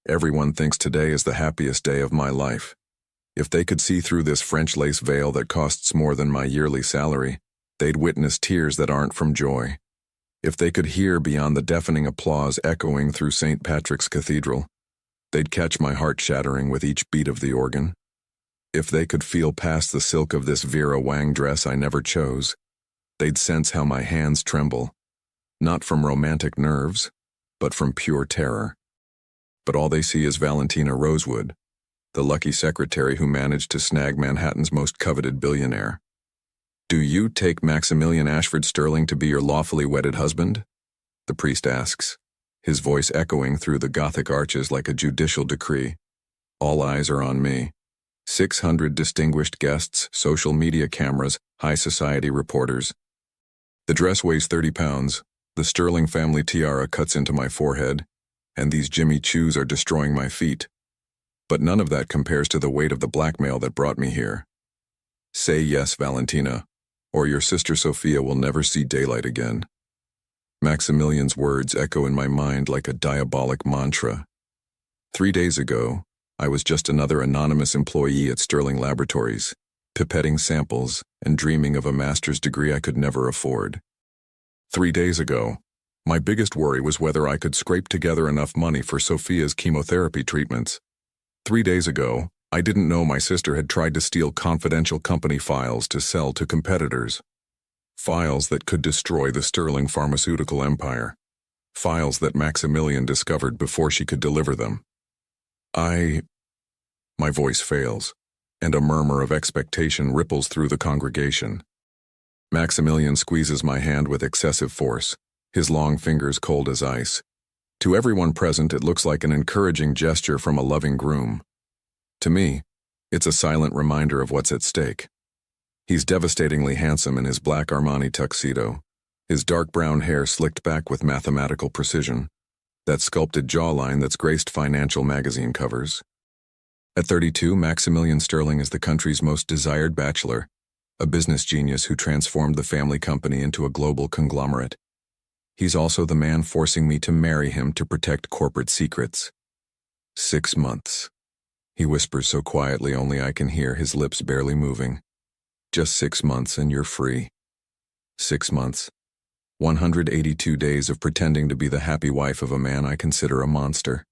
Everyone thinks today is the happiest day of my life. If they could see through this French lace veil that costs more than my yearly salary, they'd witness tears that aren't from joy. If they could hear beyond the deafening applause echoing through St. Patrick's Cathedral, they'd catch my heart shattering with each beat of the organ. If they could feel past the silk of this Vera Wang dress I never chose, they'd sense how my hands tremble, not from romantic nerves, but from pure terror. But all they see is Valentina Rosewood, the lucky secretary who managed to snag Manhattan's most coveted billionaire. "Do you take Maximilian Ashford Sterling to be your lawfully wedded husband?" the priest asks, his voice echoing through the Gothic arches like a judicial decree. All eyes are on me. 600 distinguished guests, social media cameras, high society reporters. The dress weighs 30 pounds, the Sterling family tiara cuts into my forehead, and these Jimmy Choos are destroying my feet. But none of that compares to the weight of the blackmail that brought me here. Say yes, Valentina, or your sister Sophia will never see daylight again. Maximilian's words echo in my mind like a diabolic mantra. 3 days ago, I was just another anonymous employee at Sterling Laboratories, pipetting samples and dreaming of a master's degree I could never afford. 3 days ago, my biggest worry was whether I could scrape together enough money for Sophia's chemotherapy treatments. 3 days ago, I didn't know my sister had tried to steal confidential company files to sell to competitors. Files that could destroy the Sterling pharmaceutical empire. Files that Maximilian discovered before she could deliver them. My voice fails, and a murmur of expectation ripples through the congregation. Maximilian squeezes my hand with excessive force, his long fingers cold as ice. To everyone present, it looks like an encouraging gesture from a loving groom. To me, it's a silent reminder of what's at stake. He's devastatingly handsome in his black Armani tuxedo, his dark brown hair slicked back with mathematical precision, that sculpted jawline that's graced financial magazine covers. At 32, Maximilian Sterling is the country's most desired bachelor, a business genius who transformed the family company into a global conglomerate. He's also the man forcing me to marry him to protect corporate secrets. 6 months. He whispers so quietly only I can hear, his lips barely moving. Just 6 months and you're free. 6 months. 182 days of pretending to be the happy wife of a man I consider a monster.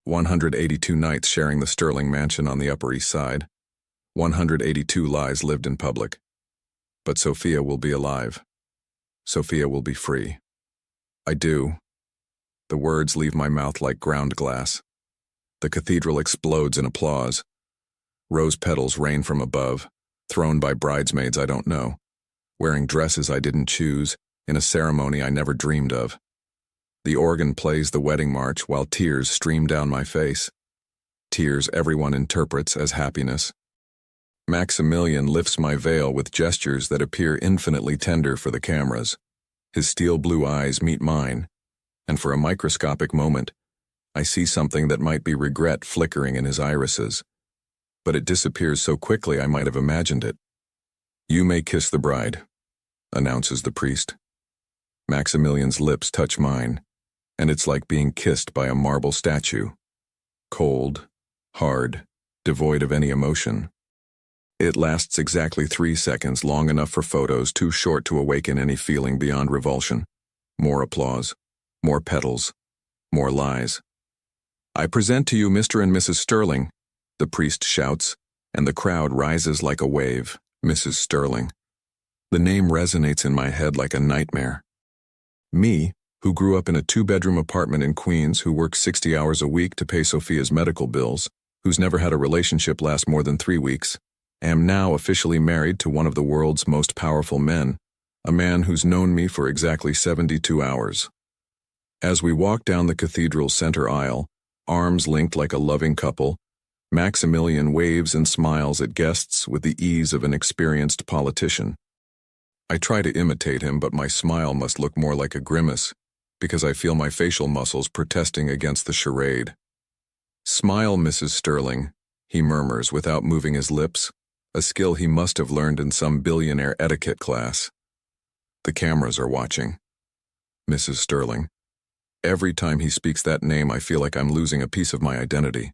182 nights sharing the Sterling mansion on the Upper East Side. 182 lies lived in public. But Sophia will be alive. Sophia will be free. I do. The words leave my mouth like ground glass. The cathedral explodes in applause. Rose petals rain from above, thrown by bridesmaids I don't know, wearing dresses I didn't choose, in a ceremony I never dreamed of. The organ plays the wedding march while tears stream down my face. Tears everyone interprets as happiness. Maximilian lifts my veil with gestures that appear infinitely tender for the cameras. His steel blue eyes meet mine, and for a microscopic moment, I see something that might be regret flickering in his irises. But it disappears so quickly I might have imagined it. "You may kiss the bride," announces the priest. Maximilian's lips touch mine, and it's like being kissed by a marble statue. Cold, hard, devoid of any emotion. It lasts exactly 3 seconds, long enough for photos, too short to awaken any feeling beyond revulsion. More applause, more petals, more lies. "I present to you Mr. and Mrs. Sterling," the priest shouts, and the crowd rises like a wave. Mrs. Sterling. The name resonates in my head like a nightmare. Me, who grew up in a 2-bedroom apartment in Queens, who worked 60 hours a week to pay Sophia's medical bills, who's never had a relationship last more than 3 weeks, am now officially married to one of the world's most powerful men, a man who's known me for exactly 72 hours. As we walk down the cathedral's center aisle, arms linked like a loving couple, Maximilian waves and smiles at guests with the ease of an experienced politician. I try to imitate him, but my smile must look more like a grimace, because I feel my facial muscles protesting against the charade. "Smile, Mrs. Sterling," he murmurs without moving his lips, a skill he must have learned in some billionaire etiquette class. The cameras are watching. "Mrs. Sterling, Every time he speaks that name, I feel like I'm losing a piece of my identity.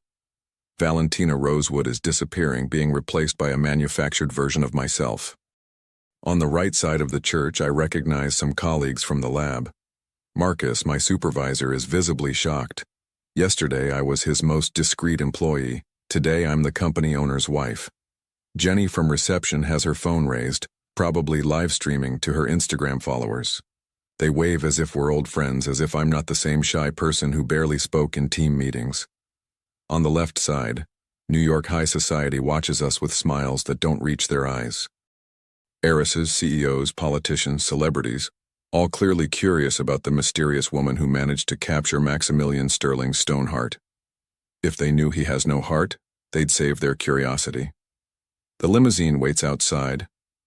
Valentina Rosewood is disappearing, being replaced by a manufactured version of myself. On the right side of the church, I recognize some colleagues from the lab. Marcus, my supervisor, is visibly shocked. Yesterday, I was his most discreet employee. Today, I'm the company owner's wife. Jenny from reception has her phone raised, probably live streaming to her Instagram followers. They wave as if we're old friends, as if I'm not the same shy person who barely spoke in team meetings. On the left side, New York high society watches us with smiles that don't reach their eyes. Heiresses, CEOs, politicians, celebrities, all clearly curious about the mysterious woman who managed to capture Maximilian Sterling's stone heart. If they knew he has no heart, they'd save their curiosity. The limousine waits outside,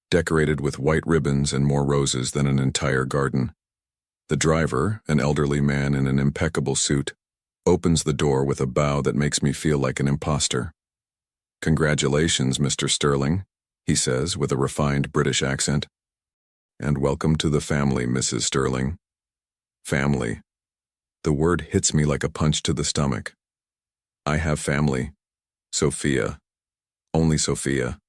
decorated with white ribbons and more roses than an entire garden. The driver, an elderly man in an impeccable suit, opens the door with a bow that makes me feel like an imposter. "Congratulations, Mr. Sterling," he says with a refined British accent. "And welcome to the family, Mrs. Sterling." Family. The word hits me like a punch to the stomach. I have family. Sophia. Only Sophia.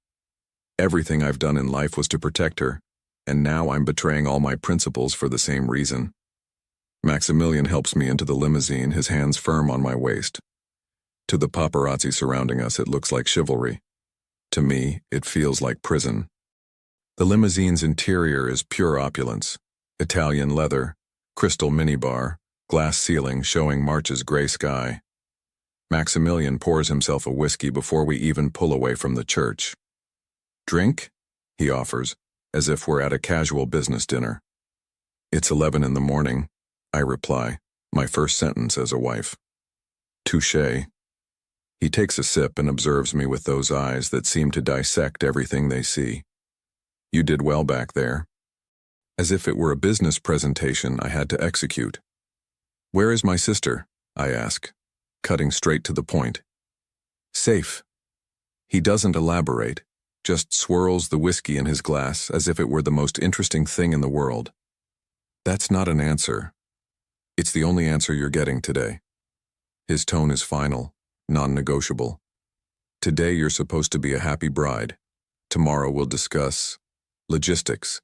Everything I've done in life was to protect her, and now I'm betraying all my principles for the same reason. Maximilian helps me into the limousine, his hands firm on my waist. To the paparazzi surrounding us, it looks like chivalry. To me, it feels like prison. The limousine's interior is pure opulence. Italian leather, crystal minibar, glass ceiling showing March's gray sky. Maximilian pours himself a whiskey before we even pull away from the church. "Drink?" he offers, as if we're at a casual business dinner. "It's 11 in the morning," I reply, my first sentence as a wife. "Touché." He takes a sip and observes me with those eyes that seem to dissect everything they see. "You did well back there." As if it were a business presentation I had to execute. "Where is my sister?" I ask, cutting straight to the point. "Safe." He doesn't elaborate, just swirls the whiskey in his glass as if it were the most interesting thing in the world. "That's not an answer. It's the only answer you're getting today." His tone is final, non-negotiable. "Today you're supposed to be a happy bride. Tomorrow we'll discuss logistics."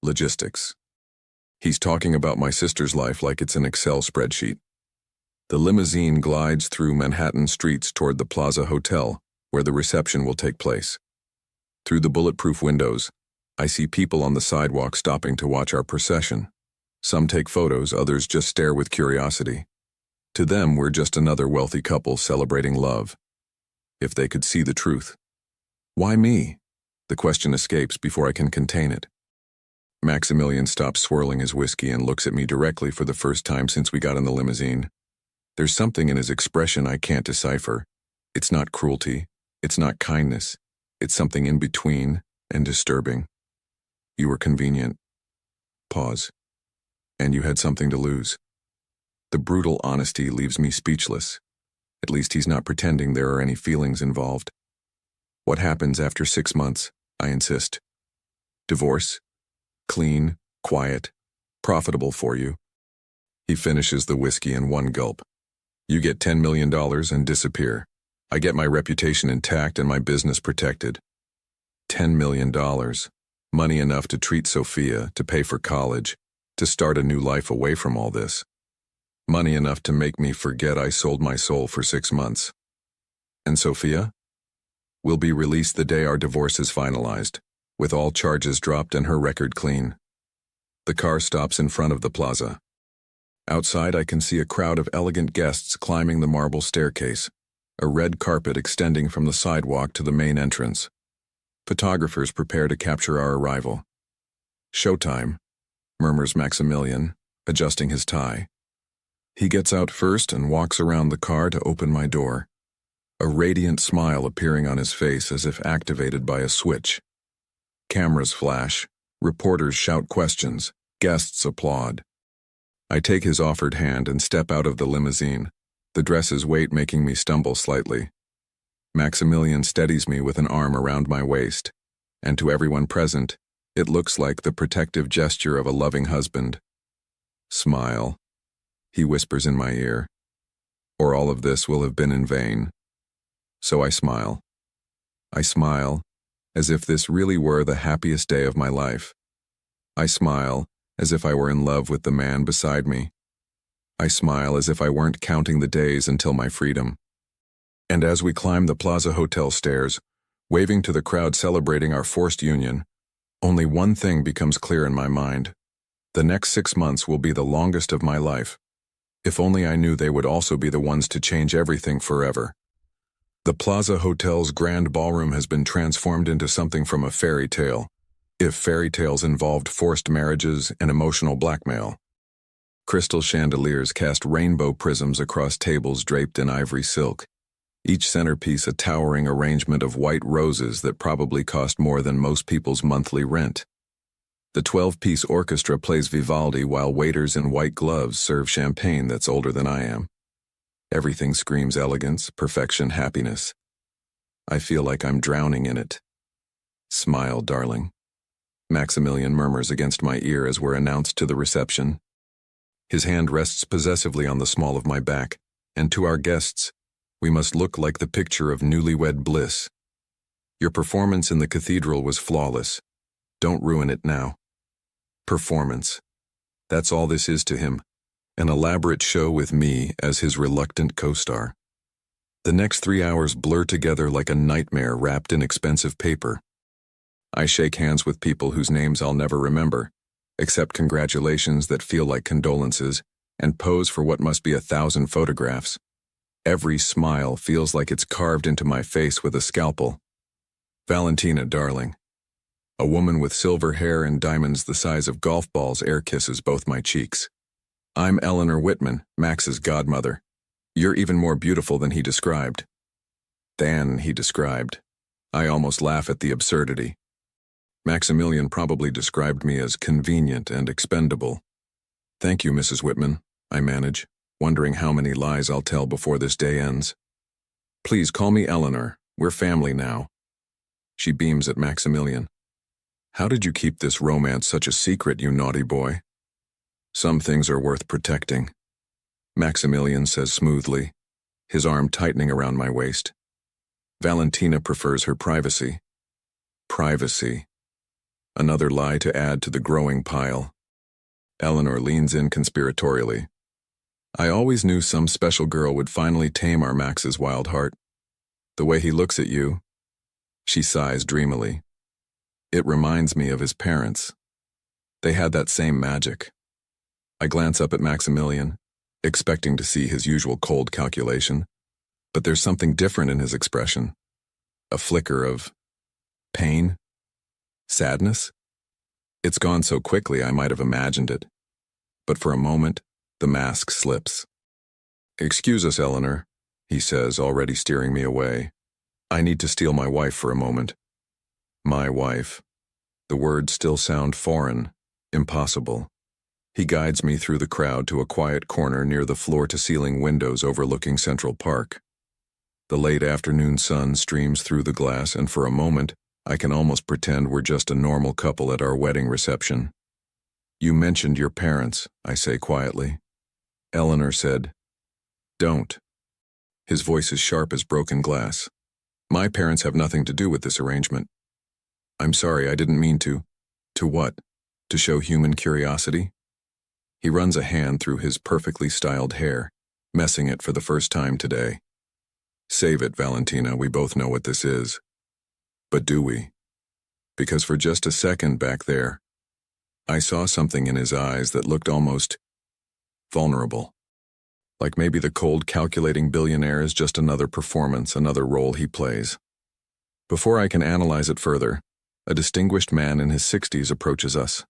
Logistics. He's talking about my sister's life like it's an Excel spreadsheet. The limousine glides through Manhattan streets toward the Plaza Hotel, where the reception will take place. Through the bulletproof windows, I see people on the sidewalk stopping to watch our procession. Some take photos, others just stare with curiosity. To them, we're just another wealthy couple celebrating love. If they could see the truth. Why me? The question escapes before I can contain it. Maximilian stops swirling his whiskey and looks at me directly for the first time since we got in the limousine. There's something in his expression I can't decipher. It's not cruelty. It's not kindness. It's something in between and disturbing. "You were convenient." Pause. "And you had something to lose." The brutal honesty leaves me speechless. At least he's not pretending there are any feelings involved. "What happens after 6 months?" I insist. "Divorce? Clean, quiet, profitable for you." He finishes the whiskey in one gulp. "You get $10 million and disappear. I get my reputation intact and my business protected." $10 million. Money enough to treat Sophia, to pay for college, to start a new life away from all this. Money enough to make me forget I sold my soul for 6 months. And Sophia? Will be released the day our divorce is finalized, with all charges dropped and her record clean. The car stops in front of the plaza. Outside, I can see a crowd of elegant guests climbing the marble staircase, a red carpet extending from the sidewalk to the main entrance. Photographers prepare to capture our arrival. "Showtime," murmurs Maximilian, adjusting his tie. He gets out first and walks around the car to open my door, a radiant smile appearing on his face as if activated by a switch. Cameras flash, reporters shout questions, guests applaud. I take his offered hand and step out of the limousine, the dress's weight making me stumble slightly. Maximilian steadies me with an arm around my waist, and to everyone present, it looks like the protective gesture of a loving husband. "Smile." he whispers in my ear, or all of this will have been in vain. So I smile. I smile, as if this really were the happiest day of my life. I smile, as if I were in love with the man beside me. I smile as if I weren't counting the days until my freedom. And as we climb the Plaza Hotel stairs, waving to the crowd celebrating our forced union, only one thing becomes clear in my mind. The next 6 months will be the longest of my life. If only I knew they would also be the ones to change everything forever. The Plaza Hotel's grand ballroom has been transformed into something from a fairy tale, if fairy tales involved forced marriages and emotional blackmail. Crystal chandeliers cast rainbow prisms across tables draped in ivory silk, each centerpiece a towering arrangement of white roses that probably cost more than most people's monthly rent. The 12-piece orchestra plays Vivaldi while waiters in white gloves serve champagne that's older than I am. Everything screams elegance, perfection, happiness. I feel like I'm drowning in it. Smile, darling. Maximilian murmurs against my ear as we're announced to the reception. His hand rests possessively on the small of my back, and to our guests, we must look like the picture of newlywed bliss. Your performance in the cathedral was flawless. Don't ruin it now. Performance. That's all this is to him. An elaborate show with me as his reluctant co-star. The next 3 hours blur together like a nightmare wrapped in expensive paper. I shake hands with people whose names I'll never remember, accept congratulations that feel like condolences, and pose for what must be 1,000 photographs. Every smile feels like it's carved into my face with a scalpel. Valentina, darling. A woman with silver hair and diamonds the size of golf balls air kisses both my cheeks. I'm Eleanor Whitman, Max's godmother. You're even more beautiful than he described. I almost laugh at the absurdity. Maximilian probably described me as convenient and expendable. Thank you, Mrs. Whitman, I manage, wondering how many lies I'll tell before this day ends. Please call me Eleanor. We're family now. She beams at Maximilian. How did you keep this romance such a secret, you naughty boy? Some things are worth protecting, Maximilian says smoothly, his arm tightening around my waist. Valentina prefers her privacy. Privacy. Another lie to add to the growing pile. Eleanor leans in conspiratorially. I always knew some special girl would finally tame our Max's wild heart. The way he looks at you. She sighs dreamily. It reminds me of his parents. They had that same magic. I glance up at Maximilian, expecting to see his usual cold calculation, but there's something different in his expression. A flicker of pain? Sadness? It's gone so quickly I might have imagined it. But for a moment, the mask slips. Excuse us, Eleanor, he says, already steering me away. I need to steal my wife for a moment. My wife. The words still sound foreign, impossible. He guides me through the crowd to a quiet corner near the floor-to-ceiling windows overlooking Central Park. The late afternoon sun streams through the glass, and for a moment, I can almost pretend we're just a normal couple at our wedding reception. You mentioned your parents, I say quietly. Eleanor said, Don't. His voice is sharp as broken glass. My parents have nothing to do with this arrangement. I'm sorry, I didn't mean to. To what? To show human curiosity? He runs a hand through his perfectly styled hair, messing it for the first time today. Save it, Valentina, we both know what this is. But do we? Because for just a second back there, I saw something in his eyes that looked almost vulnerable. Like maybe the cold, calculating billionaire is just another performance, another role he plays. Before I can analyze it further, a distinguished man in his 60s approaches us.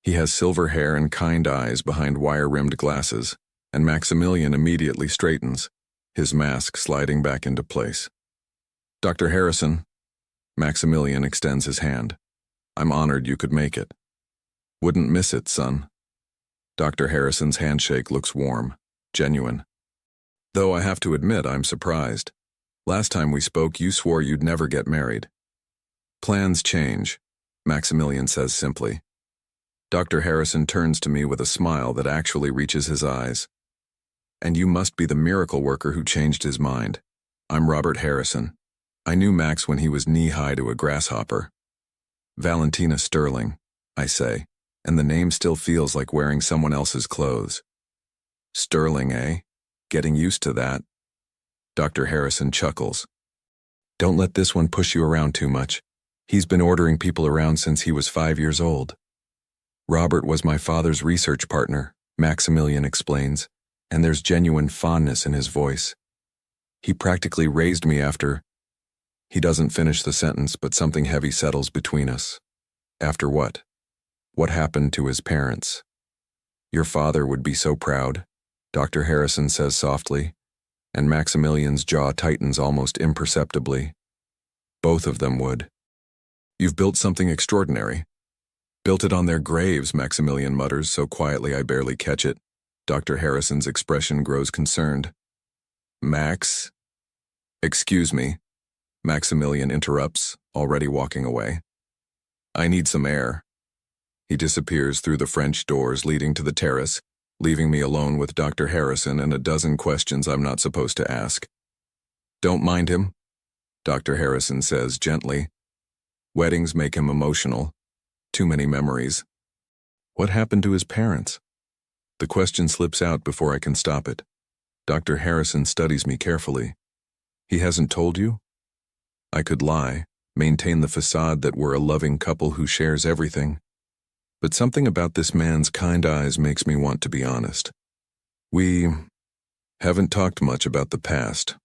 He has silver hair and kind eyes behind wire-rimmed glasses, and Maximilian immediately straightens, his mask sliding back into place. Dr. Harrison. Maximilian extends his hand. I'm honored you could make it. Wouldn't miss it, son. Dr. Harrison's handshake looks warm, genuine. Though I have to admit I'm surprised. Last time we spoke, you swore you'd never get married. Plans change, Maximilian says simply. Dr. Harrison turns to me with a smile that actually reaches his eyes. And you must be the miracle worker who changed his mind. I'm Robert Harrison. I knew Max when he was knee-high to a grasshopper. Valentina Sterling, I say, and the name still feels like wearing someone else's clothes. Sterling, eh? Getting used to that. Dr. Harrison chuckles. Don't let this one push you around too much. He's been ordering people around since he was 5 years old. Robert was my father's research partner, Maximilian explains, and there's genuine fondness in his voice. He practically raised me after... He doesn't finish the sentence, but something heavy settles between us. After what? What happened to his parents? Your father would be so proud, Dr. Harrison says softly, and Maximilian's jaw tightens almost imperceptibly. Both of them would. You've built something extraordinary. Built it on their graves, Maximilian mutters so quietly I barely catch it. Dr. Harrison's expression grows concerned. Max? Excuse me, Maximilian interrupts, already walking away. I need some air. He disappears through the French doors leading to the terrace, leaving me alone with Dr. Harrison and a dozen questions I'm not supposed to ask. Don't mind him, Dr. Harrison says gently. Weddings make him emotional. Too many memories. What happened to his parents? The question slips out before I can stop it. Dr. Harrison studies me carefully. He hasn't told you? I could lie, maintain the facade that we're a loving couple who shares everything. But something about this man's kind eyes makes me want to be honest. We haven't talked much about the past.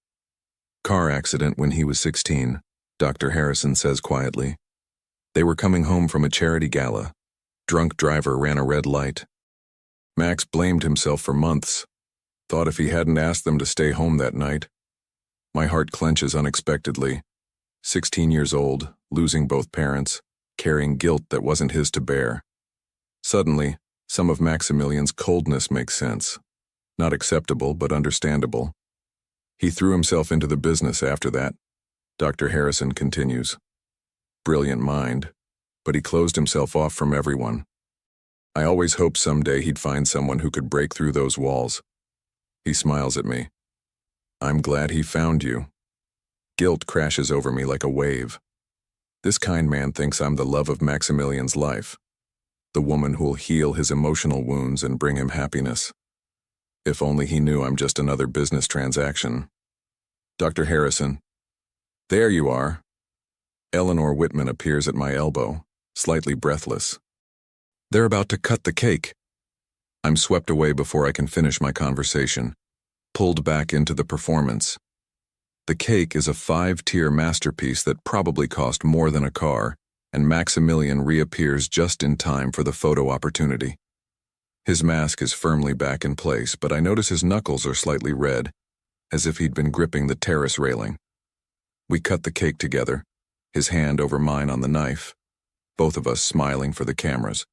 Car accident when he was 16, Dr. Harrison says quietly. They were coming home from a charity gala. Drunk driver ran a red light. Max blamed himself for months. Thought if he hadn't asked them to stay home that night. My heart clenches unexpectedly. 16 years old, losing both parents, carrying guilt that wasn't his to bear. Suddenly, some of Maximilian's coldness makes sense. Not acceptable, but understandable. He threw himself into the business after that, Dr. Harrison continues. Brilliant mind, but he closed himself off from everyone. I always hoped someday he'd find someone who could break through those walls. He smiles at me. I'm glad he found you. Guilt crashes over me like a wave. This kind man thinks I'm the love of Maximilian's life, the woman who'll heal his emotional wounds and bring him happiness. If only he knew I'm just another business transaction. Dr. Harrison. There you are. Eleanor Whitman appears at my elbow, slightly breathless. They're about to cut the cake. I'm swept away before I can finish my conversation, pulled back into the performance. The cake is a 5-tier masterpiece that probably cost more than a car, and Maximilian reappears just in time for the photo opportunity. His mask is firmly back in place, but I notice his knuckles are slightly red, as if he'd been gripping the terrace railing. We cut the cake together, his hand over mine on the knife, both of us smiling for the cameras.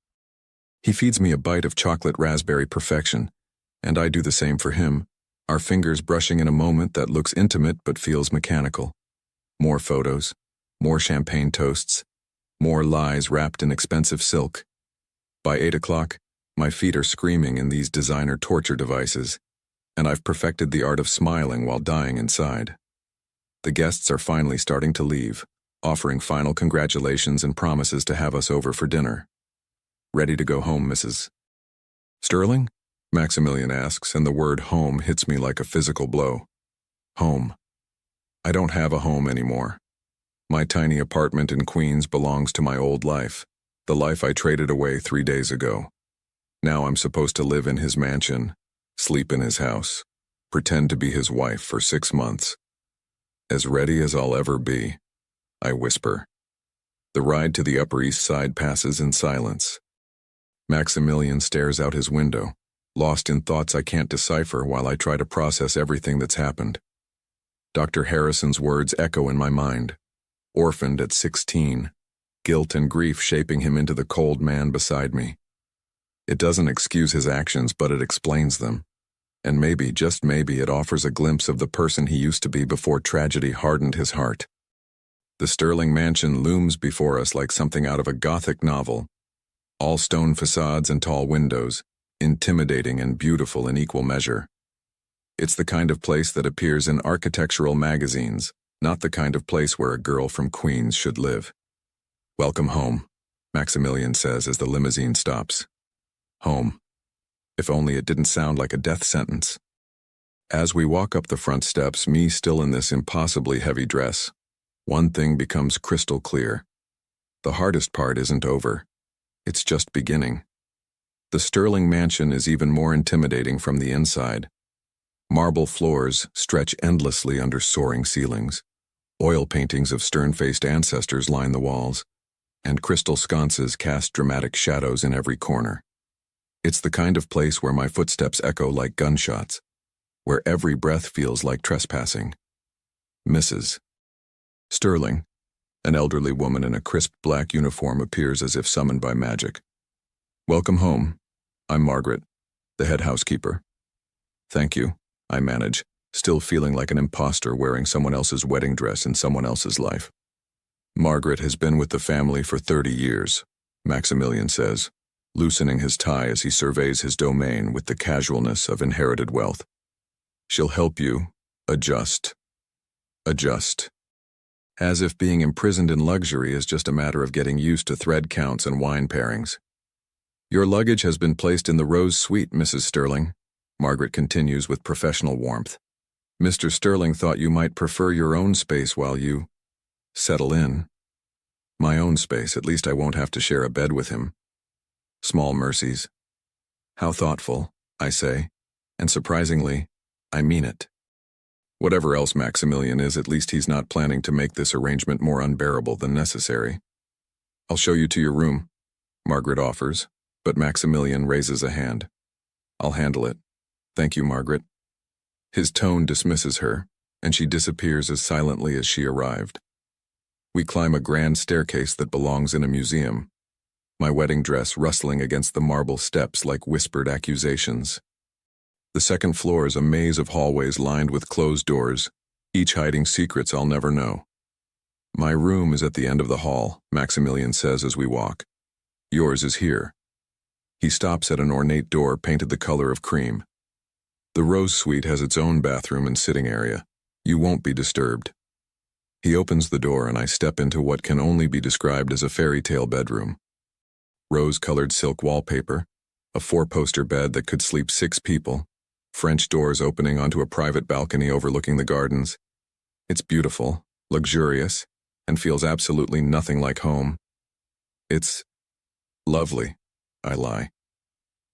He feeds me a bite of chocolate raspberry perfection, and I do the same for him, our fingers brushing in a moment that looks intimate but feels mechanical. More photos, more champagne toasts, more lies wrapped in expensive silk. By 8 o'clock, my feet are screaming in these designer torture devices, and I've perfected the art of smiling while dying inside. The guests are finally starting to leave, offering final congratulations and promises to have us over for dinner. Ready to go home, Mrs. Sterling? Maximilian asks, and the word home hits me like a physical blow. Home. I don't have a home anymore. My tiny apartment in Queens belongs to my old life, the life I traded away 3 days ago. Now I'm supposed to live in his mansion, sleep in his house, pretend to be his wife for 6 months. As ready as I'll ever be, I whisper. The ride to the Upper East Side passes in silence. Maximilian stares out his window, lost in thoughts I can't decipher while I try to process everything that's happened. Dr. Harrison's words echo in my mind. Orphaned at 16, guilt and grief shaping him into the cold man beside me. It doesn't excuse his actions, but it explains them. And maybe, just maybe, it offers a glimpse of the person he used to be before tragedy hardened his heart. The Sterling mansion looms before us like something out of a Gothic novel. All stone facades and tall windows, intimidating and beautiful in equal measure. It's the kind of place that appears in architectural magazines, not the kind of place where a girl from Queens should live. "Welcome home," Maximilian says as the limousine stops. Home. If only it didn't sound like a death sentence. As we walk up the front steps, me still in this impossibly heavy dress, one thing becomes crystal clear. The hardest part isn't over. It's just beginning. The Sterling mansion is even more intimidating from the inside. Marble floors stretch endlessly under soaring ceilings. Oil paintings of stern-faced ancestors line the walls, and crystal sconces cast dramatic shadows in every corner. It's the kind of place where my footsteps echo like gunshots, where every breath feels like trespassing. Mrs. Sterling, an elderly woman in a crisp black uniform, appears as if summoned by magic. "Welcome home. I'm Margaret, the head housekeeper." "Thank you," I manage, still feeling like an imposter wearing someone else's wedding dress in someone else's life. "Margaret has been with the family for 30 years, Maximilian says, loosening his tie as he surveys his domain with the casualness of inherited wealth. "She'll help you adjust. Adjust." As if being imprisoned in luxury is just a matter of getting used to thread counts and wine pairings. "Your luggage has been placed in the Rose Suite, Mrs. Sterling," Margaret continues with professional warmth. "Mr. Sterling thought you might prefer your own space while you settle in." My own space, at least I won't have to share a bed with him. Small mercies. How thoughtful, I say, and surprisingly, I mean it. Whatever else Maximilian is, at least he's not planning to make this arrangement more unbearable than necessary. "I'll show you to your room," Margaret offers, but Maximilian raises a hand. "I'll handle it. Thank you, Margaret." His tone dismisses her, and she disappears as silently as she arrived. We climb a grand staircase that belongs in a museum, my wedding dress rustling against the marble steps like whispered accusations. The second floor is a maze of hallways lined with closed doors, each hiding secrets I'll never know. "My room is at the end of the hall," Maximilian says as we walk. "Yours is here." He stops at an ornate door painted the color of cream. "The Rose Suite has its own bathroom and sitting area. You won't be disturbed." He opens the door and I step into what can only be described as a fairy tale bedroom. Rose-colored silk wallpaper, a 4-poster bed that could sleep 6 people, French doors opening onto a private balcony overlooking the gardens. It's beautiful, luxurious, and feels absolutely nothing like home. It's lovely, I lie.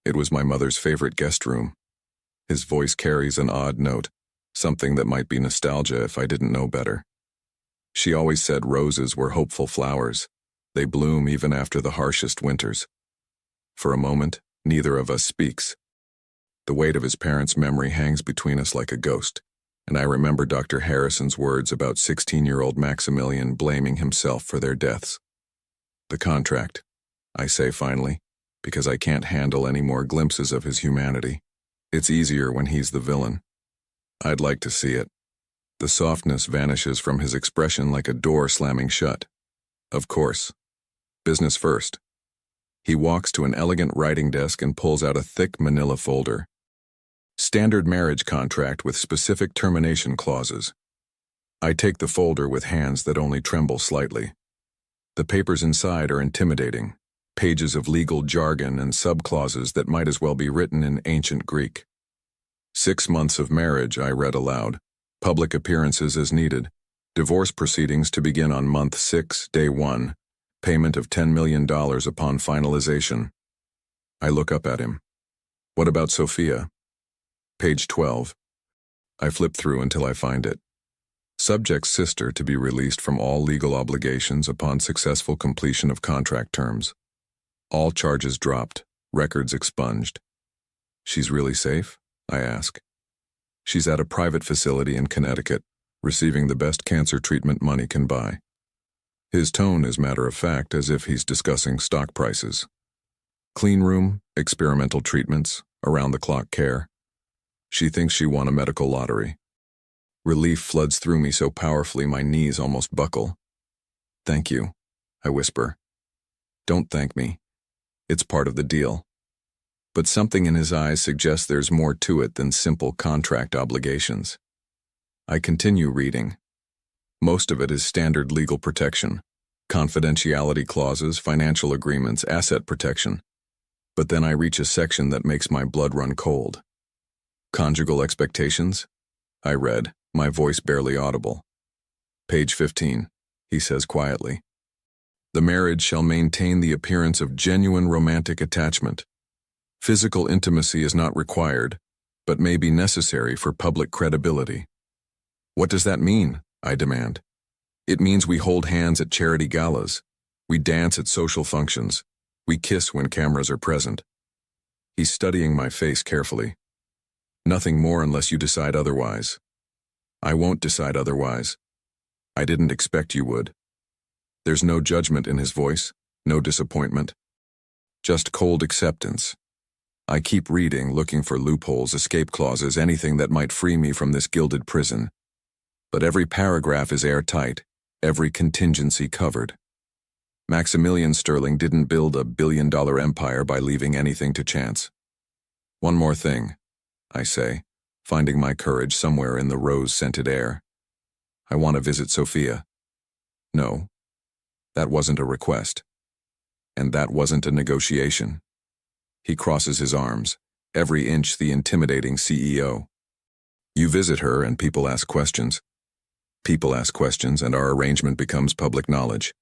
It was my mother's favorite guest room. His voice carries an odd note, something that might be nostalgia if I didn't know better. She always said roses were hopeful flowers. They bloom even after the harshest winters. For a moment, neither of us speaks. The weight of his parents' memory hangs between us like a ghost, and I remember Dr. Harrison's words about 16-year-old Maximilian blaming himself for their deaths. "The contract," I say finally, because I can't handle any more glimpses of his humanity. It's easier when he's the villain. I'd like to see it. The softness vanishes from his expression like a door slamming shut. "Of course. Business first." He walks to an elegant writing desk and pulls out a thick manila folder. Standard marriage contract with specific termination clauses. I take the folder with hands that only tremble slightly. The papers inside are intimidating, pages of legal jargon and subclauses that might as well be written in ancient Greek. 6 months of marriage, I read aloud. Public appearances as needed. Divorce proceedings to begin on month 6, day 1. Payment of $10 million upon finalization. I look up at him. "What about Sophia?" Page 12. I flip through until I find it. Subject's sister to be released from all legal obligations upon successful completion of contract terms. All charges dropped, records expunged. "She's really safe?" I ask. "She's at a private facility in Connecticut, receiving the best cancer treatment money can buy." His tone is matter-of-fact, as if he's discussing stock prices. Clean room, experimental treatments, around-the-clock care. She thinks she won a medical lottery. Relief floods through me so powerfully my knees almost buckle. "Thank you," I whisper. "Don't thank me. It's part of the deal." but something in his eyes suggests there's more to it than simple contract obligations. I continue reading. Most of it is standard legal protection, confidentiality clauses, financial agreements, asset protection. But then I reach a section that makes my blood run cold. Conjugal expectations? I read, my voice barely audible. Page 15, he says quietly. The marriage shall maintain the appearance of genuine romantic attachment. Physical intimacy is not required, but may be necessary for public credibility. What does that mean? I demand. It means we hold hands at charity galas. We dance at social functions. We kiss when cameras are present. He's studying my face carefully. Nothing more unless you decide otherwise. I won't decide otherwise. I didn't expect you would. There's no judgment in his voice, no disappointment. Just cold acceptance. I keep reading, looking for loopholes, escape clauses, anything that might free me from this gilded prison. But every paragraph is airtight, every contingency covered. Maximilian Sterling didn't build a billion-dollar empire by leaving anything to chance. One more thing, I say, finding my courage somewhere in the rose-scented air. I want to visit Sophia. No, that wasn't a request. And that wasn't a negotiation. He crosses his arms, every inch the intimidating CEO. You visit her and people ask questions. People ask questions and our arrangement becomes public knowledge.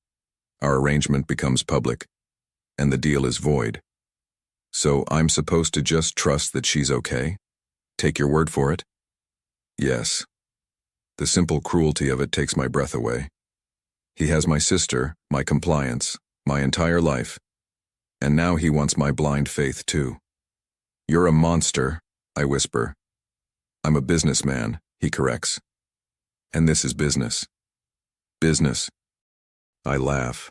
Our arrangement becomes public, and the deal is void. So I'm supposed to just trust that she's okay? Take your word for it? Yes. The simple cruelty of it takes my breath away. He has my sister, my compliance, my entire life. And now he wants my blind faith too. You're a monster, I whisper. I'm a businessman, he corrects. And this is business. Business. I laugh.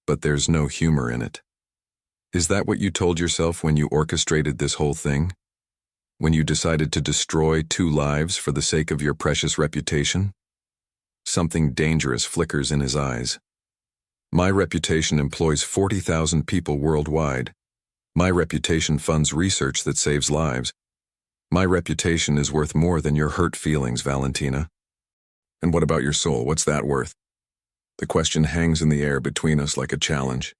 But there's no humor in it. Is that what you told yourself when you orchestrated this whole thing? When you decided to destroy 2 lives for the sake of your precious reputation? Something dangerous flickers in his eyes. My reputation employs 40,000 people worldwide. My reputation funds research that saves lives. My reputation is worth more than your hurt feelings, Valentina. And what about your soul? What's that worth? The question hangs in the air between us like a challenge.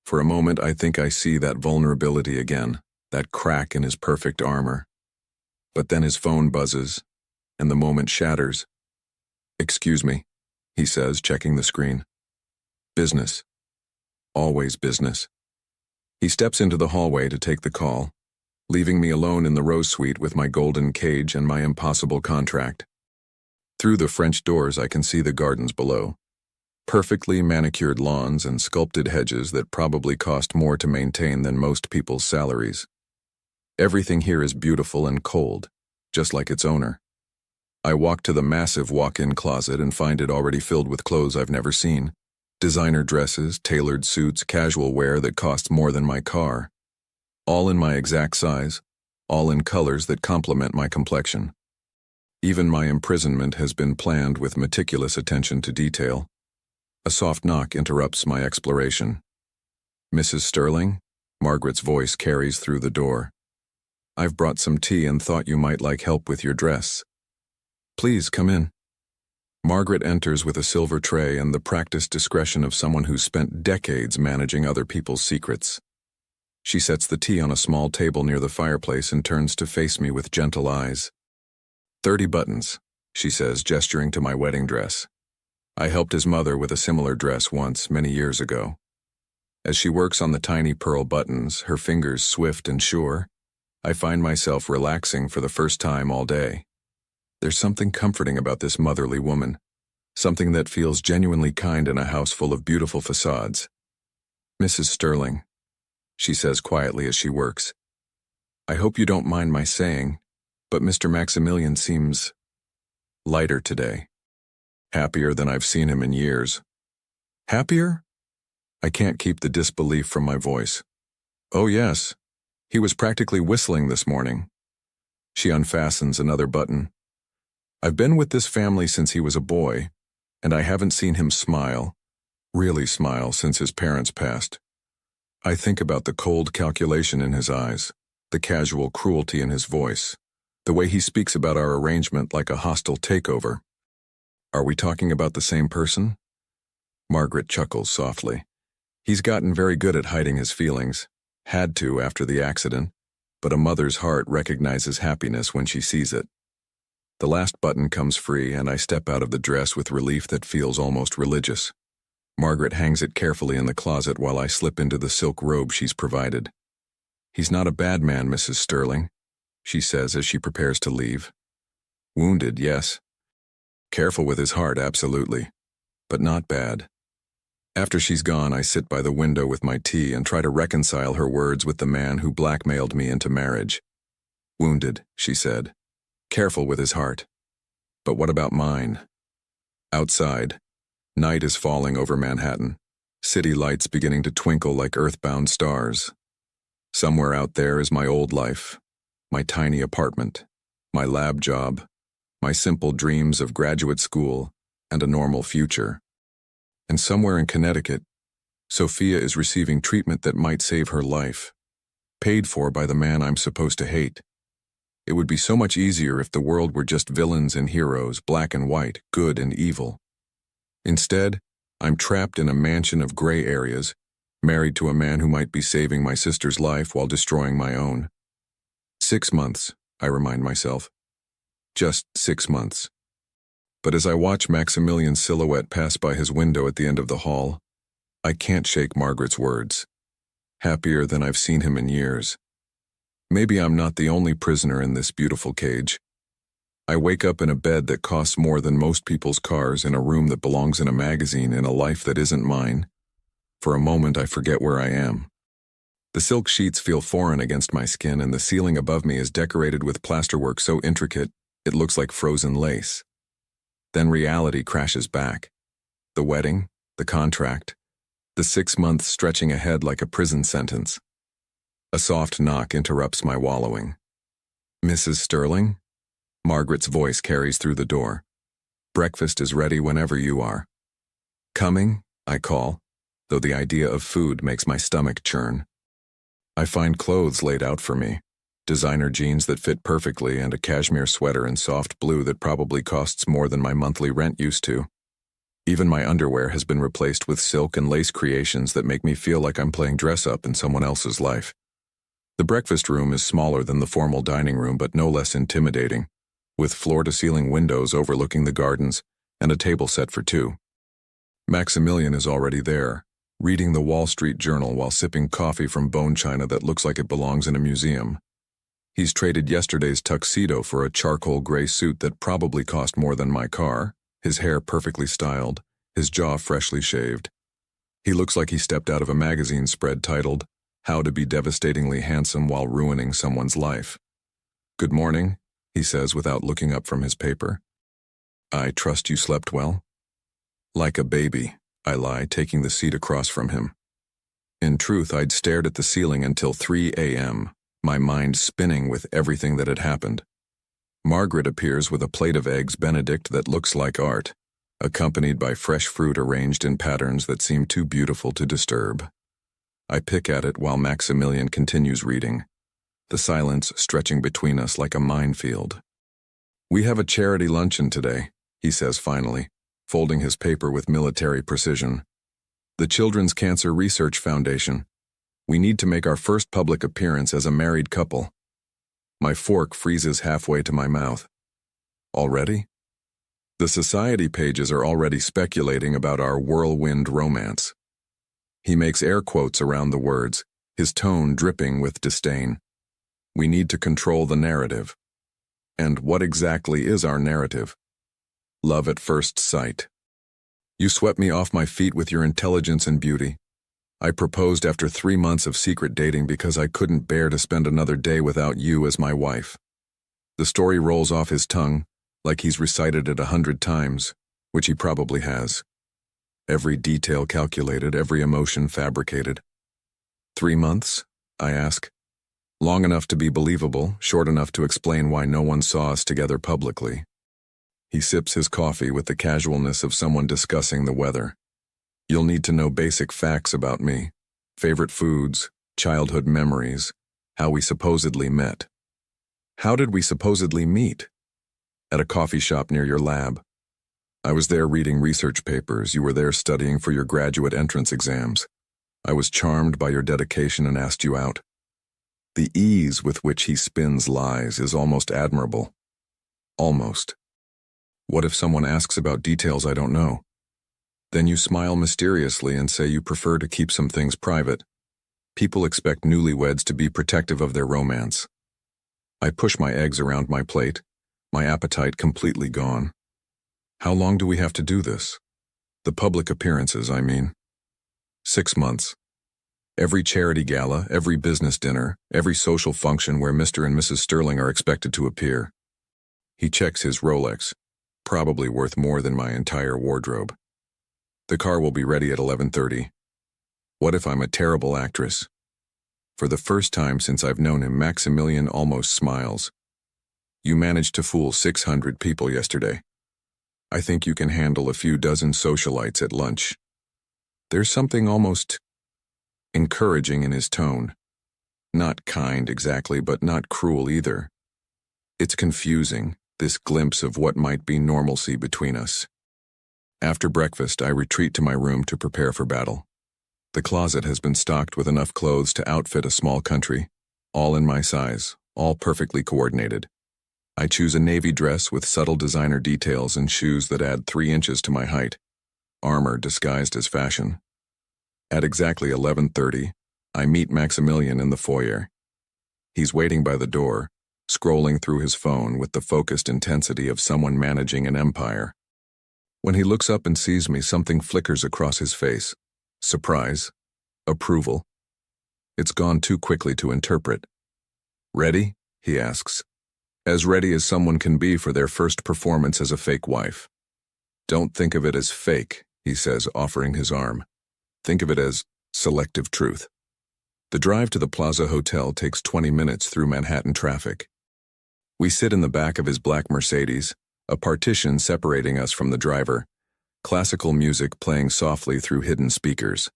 For a moment, I think I see that vulnerability again, that crack in his perfect armor. But then his phone buzzes, and the moment shatters. Excuse me, he says, checking the screen. Business. Always business. He steps into the hallway to take the call, leaving me alone in the rose suite with my golden cage and my impossible contract. Through the French doors, I can see the gardens below. Perfectly manicured lawns and sculpted hedges that probably cost more to maintain than most people's salaries. Everything here is beautiful and cold, just like its owner. I walk to the massive walk-in closet and find it already filled with clothes I've never seen. Designer dresses, tailored suits, casual wear that costs more than my car. All in my exact size, all in colors that complement my complexion. Even my imprisonment has been planned with meticulous attention to detail. A soft knock interrupts my exploration. Mrs. Sterling? Margaret's voice carries through the door. I've brought some tea and thought you might like help with your dress. Please come in. Margaret enters with a silver tray and the practiced discretion of someone who's spent decades managing other people's secrets. She sets the tea on a small table near the fireplace and turns to face me with gentle eyes. 30 buttons, she says, gesturing to my wedding dress. I helped his mother with a similar dress once, many years ago. As she works on the tiny pearl buttons, her fingers swift and sure, I find myself relaxing for the first time all day. There's something comforting about this motherly woman, something that feels genuinely kind in a house full of beautiful facades. Mrs. Sterling, she says quietly as she works. I hope you don't mind my saying, but Mr. Maximilian seems lighter today. Happier than I've seen him in years. Happier? I can't keep the disbelief from my voice. Oh yes, he was practically whistling this morning. She unfastens another button. I've been with this family since he was a boy, and I haven't seen him smile, really smile, since his parents passed. I think about the cold calculation in his eyes, the casual cruelty in his voice, the way he speaks about our arrangement like a hostile takeover. Are we talking about the same person? Margaret chuckles softly. He's gotten very good at hiding his feelings. Had to after the accident, but a mother's heart recognizes happiness when she sees it. The last button comes free and I step out of the dress with relief that feels almost religious. Margaret hangs it carefully in the closet while I slip into the silk robe she's provided. "He's not a bad man, Mrs. Sterling," she says as she prepares to leave. "Wounded, yes. Careful with his heart, absolutely. But not bad." After she's gone, I sit by the window with my tea and try to reconcile her words with the man who blackmailed me into marriage. "Wounded," she said. "Careful with his heart. But what about mine?" Outside, night is falling over Manhattan, city lights beginning to twinkle like earthbound stars. Somewhere out there is my old life, my tiny apartment, my lab job, my simple dreams of graduate school and a normal future. And somewhere in Connecticut, Sophia is receiving treatment that might save her life, paid for by the man I'm supposed to hate. It would be so much easier if the world were just villains and heroes, black and white, good and evil. Instead, I'm trapped in a mansion of gray areas, married to a man who might be saving my sister's life while destroying my own. 6 months, I remind myself. Just 6 months. But as I watch Maximilian's silhouette pass by his window at the end of the hall, I can't shake Margaret's words. Happier than I've seen him in years. Maybe I'm not the only prisoner in this beautiful cage. I wake up in a bed that costs more than most people's cars, in a room that belongs in a magazine, in a life that isn't mine. For a moment, I forget where I am. The silk sheets feel foreign against my skin, and the ceiling above me is decorated with plasterwork so intricate it looks like frozen lace. Then reality crashes back. The wedding, the contract, the 6 months stretching ahead like a prison sentence. A soft knock interrupts my wallowing. "Mrs. Sterling?" Margaret's voice carries through the door. "Breakfast is ready whenever you are." "Coming?" I call, though the idea of food makes my stomach churn. I find clothes laid out for me. Designer jeans that fit perfectly and a cashmere sweater in soft blue that probably costs more than my monthly rent used to. Even my underwear has been replaced with silk and lace creations that make me feel like I'm playing dress-up in someone else's life. The breakfast room is smaller than the formal dining room, but no less intimidating, with floor-to-ceiling windows overlooking the gardens and a table set for 2. Maximilian is already there, reading the Wall Street Journal while sipping coffee from bone china that looks like it belongs in a museum. He's traded yesterday's tuxedo for a charcoal gray suit that probably cost more than my car, his hair perfectly styled, his jaw freshly shaved. He looks like he stepped out of a magazine spread titled, "How to Be Devastatingly Handsome While Ruining Someone's Life." "Good morning," he says without looking up from his paper. "I trust you slept well?" "Like a baby," I lie, taking the seat across from him. In truth, I'd stared at the ceiling until 3 a.m., my mind spinning with everything that had happened. Margaret appears with a plate of eggs Benedict that looks like art, accompanied by fresh fruit arranged in patterns that seem too beautiful to disturb. I pick at it while Maximilian continues reading, the silence stretching between us like a minefield. "We have a charity luncheon today," he says finally, folding his paper with military precision. "The Children's Cancer Research Foundation. We need to make our first public appearance as a married couple." My fork freezes halfway to my mouth. Already? The society pages are already speculating about our whirlwind romance. He makes air quotes around the words, his tone dripping with disdain. We need to control the narrative. And what exactly is our narrative? Love at first sight. You swept me off my feet with your intelligence and beauty. I proposed after 3 months of secret dating because I couldn't bear to spend another day without you as my wife. The story rolls off his tongue, like he's recited it 100 times, which he probably has. Every detail calculated, every emotion fabricated. 3 months? I ask. Long enough to be believable, short enough to explain why no one saw us together publicly. He sips his coffee with the casualness of someone discussing the weather. You'll need to know basic facts about me. Favorite foods, childhood memories, how we supposedly met. How did we supposedly meet? At a coffee shop near your lab. I was there reading research papers. You were there studying for your graduate entrance exams. I was charmed by your dedication and asked you out. The ease with which he spins lies is almost admirable. Almost. What if someone asks about details I don't know? Then you smile mysteriously and say you prefer to keep some things private. People expect newlyweds to be protective of their romance. I push my eggs around my plate, my appetite completely gone. How long do we have to do this? The public appearances, I mean. 6 months. Every charity gala, every business dinner, every social function where Mr. and Mrs. Sterling are expected to appear. He checks his Rolex, probably worth more than my entire wardrobe. The car will be ready at 11:30. What if I'm a terrible actress? For the first time since I've known him, Maximilian almost smiles. You managed to fool 600 people yesterday. I think you can handle a few dozen socialites at lunch. There's something almost encouraging in his tone. Not kind exactly, but not cruel either. It's confusing, this glimpse of what might be normalcy between us. After breakfast, I retreat to my room to prepare for battle. The closet has been stocked with enough clothes to outfit a small country, all in my size, all perfectly coordinated. I choose a navy dress with subtle designer details and shoes that add 3 inches to my height, armor disguised as fashion. At exactly 11:30, I meet Maximilian in the foyer. He's waiting by the door, scrolling through his phone with the focused intensity of someone managing an empire. When he looks up and sees me, something flickers across his face. Surprise. Approval. It's gone too quickly to interpret. Ready? He asks. As ready as someone can be for their first performance as a fake wife. Don't think of it as fake, he says, offering his arm. Think of it as selective truth. The drive to the Plaza Hotel takes 20 minutes through Manhattan traffic. We sit in the back of his black Mercedes, a partition separating us from the driver, classical music playing softly through hidden speakers.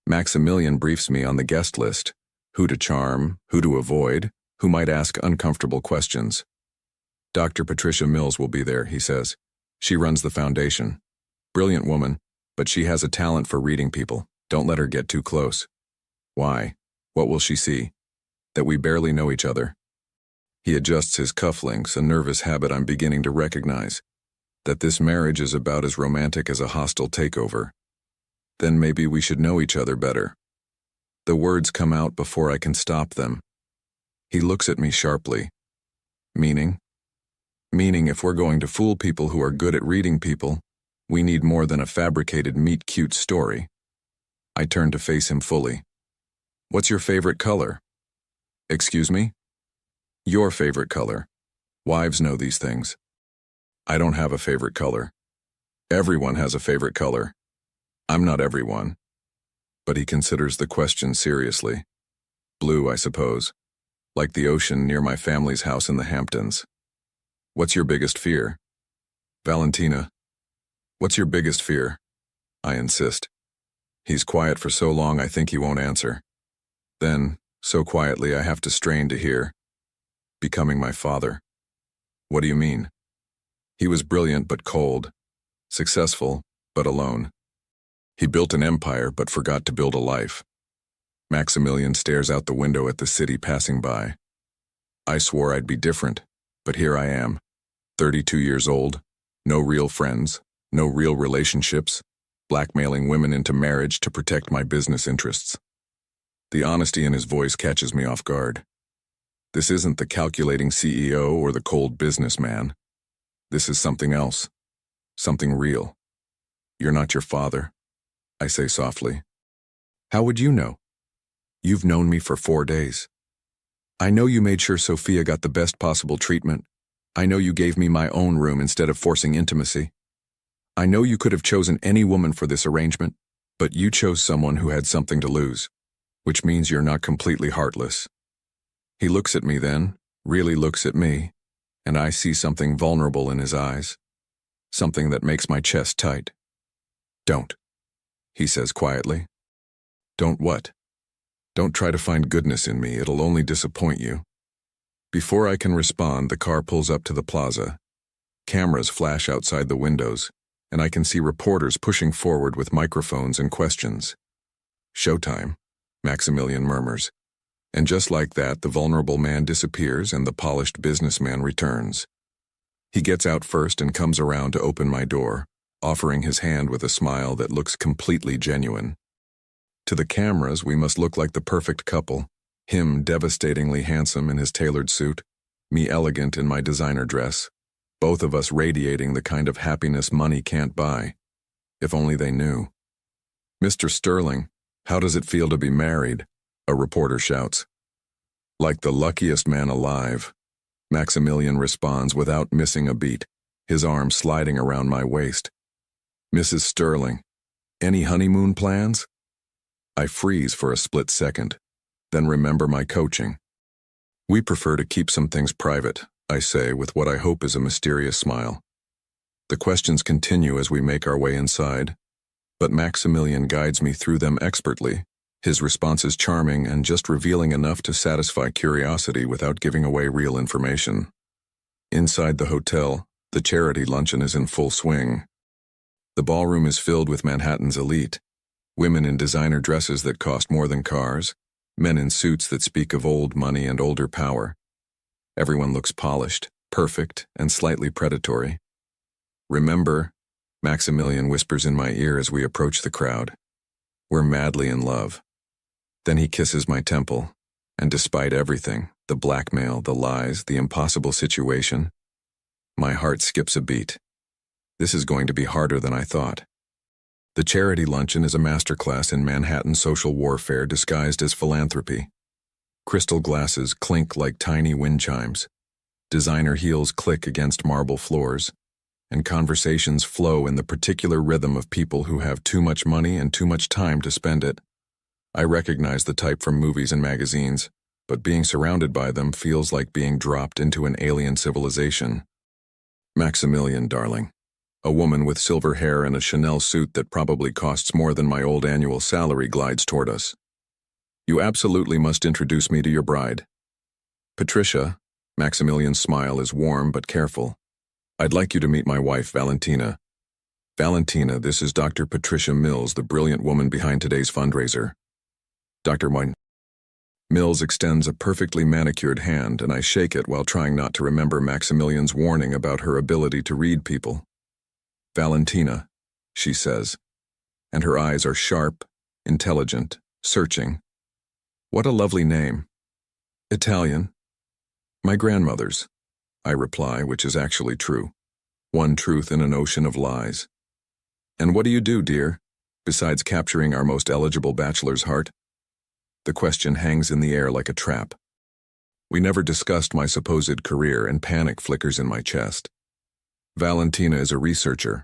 Maximilian briefs me on the guest list, who to charm, who to avoid, who might ask uncomfortable questions. Dr. Patricia Mills will be there, he says. She runs the foundation. Brilliant woman, but she has a talent for reading people. Don't let her get too close. Why? What will she see? That we barely know each other. He adjusts his cufflinks, a nervous habit I'm beginning to recognize. That this marriage is about as romantic as a hostile takeover. Then maybe we should know each other better. The words come out before I can stop them. He looks at me sharply. Meaning? Meaning if we're going to fool people who are good at reading people, we need more than a fabricated meet-cute story. I turn to face him fully. What's your favorite color? Excuse me? Your favorite color. Wives know these things. I don't have a favorite color. Everyone has a favorite color. I'm not everyone. But he considers the question seriously. Blue, I suppose. Like the ocean near my family's house in the Hamptons. What's your biggest fear? Valentina. What's your biggest fear? I insist. He's quiet for so long I think he won't answer. Then, so quietly I have to strain to hear. Becoming my father. What do you mean? He was brilliant but cold. Successful, but alone. He built an empire but forgot to build a life. Maximilian stares out the window at the city passing by. I swore I'd be different, but here I am, 32 years old, no real friends, no real relationships, blackmailing women into marriage to protect my business interests. The honesty in his voice catches me off guard. This isn't the calculating CEO or the cold businessman. This is something else, something real. You're not your father, I say softly. How would you know? You've known me for 4 days. I know you made sure Sophia got the best possible treatment. I know you gave me my own room instead of forcing intimacy. I know you could have chosen any woman for this arrangement, but you chose someone who had something to lose, which means you're not completely heartless. He looks at me then, really looks at me, and I see something vulnerable in his eyes, something that makes my chest tight. Don't, he says quietly. Don't what? Don't try to find goodness in me, it'll only disappoint you. Before I can respond, the car pulls up to the plaza. Cameras flash outside the windows, and I can see reporters pushing forward with microphones and questions. "Showtime," Maximilian murmurs. And just like that, the vulnerable man disappears and the polished businessman returns. He gets out first and comes around to open my door, offering his hand with a smile that looks completely genuine. To the cameras, we must look like the perfect couple, him devastatingly handsome in his tailored suit, me elegant in my designer dress, both of us radiating the kind of happiness money can't buy. If only they knew. "Mr. Sterling, how does it feel to be married?" a reporter shouts. "Like the luckiest man alive," Maximilian responds without missing a beat, his arm sliding around my waist. "Mrs. Sterling, any honeymoon plans?" I freeze for a split second, then remember my coaching. "We prefer to keep some things private," I say with what I hope is a mysterious smile. The questions continue as we make our way inside, but Maximilian guides me through them expertly, his responses charming and just revealing enough to satisfy curiosity without giving away real information. Inside the hotel, the charity luncheon is in full swing. The ballroom is filled with Manhattan's elite, women in designer dresses that cost more than cars, men in suits that speak of old money and older power. Everyone looks polished, perfect, and slightly predatory. "Remember," Maximilian whispers in my ear as we approach the crowd, "we're madly in love." Then he kisses my temple, and despite everything, the blackmail, the lies, the impossible situation, my heart skips a beat. This is going to be harder than I thought. The charity luncheon is a masterclass in Manhattan social warfare disguised as philanthropy. Crystal glasses clink like tiny wind chimes. Designer heels click against marble floors, and conversations flow in the particular rhythm of people who have too much money and too much time to spend it. I recognize the type from movies and magazines, but being surrounded by them feels like being dropped into an alien civilization. "Maximilian, darling." A woman with silver hair and a Chanel suit that probably costs more than my old annual salary glides toward us. "You absolutely must introduce me to your bride." "Patricia," Maximilian's smile is warm but careful. "I'd like you to meet my wife, Valentina." "Valentina, this is Dr. Patricia Mills, the brilliant woman behind today's fundraiser." "Dr. Moyne." Mills extends a perfectly manicured hand, and I shake it while trying not to remember Maximilian's warning about her ability to read people. "Valentina," she says, and her eyes are sharp, intelligent, searching. "What a lovely name." "Italian." "My grandmother's," I reply, which is actually true. One truth in an ocean of lies. "And what do you do, dear, besides capturing our most eligible bachelor's heart?" The question hangs in the air like a trap. We never discussed my supposed career, and panic flickers in my chest. "Valentina is a researcher,"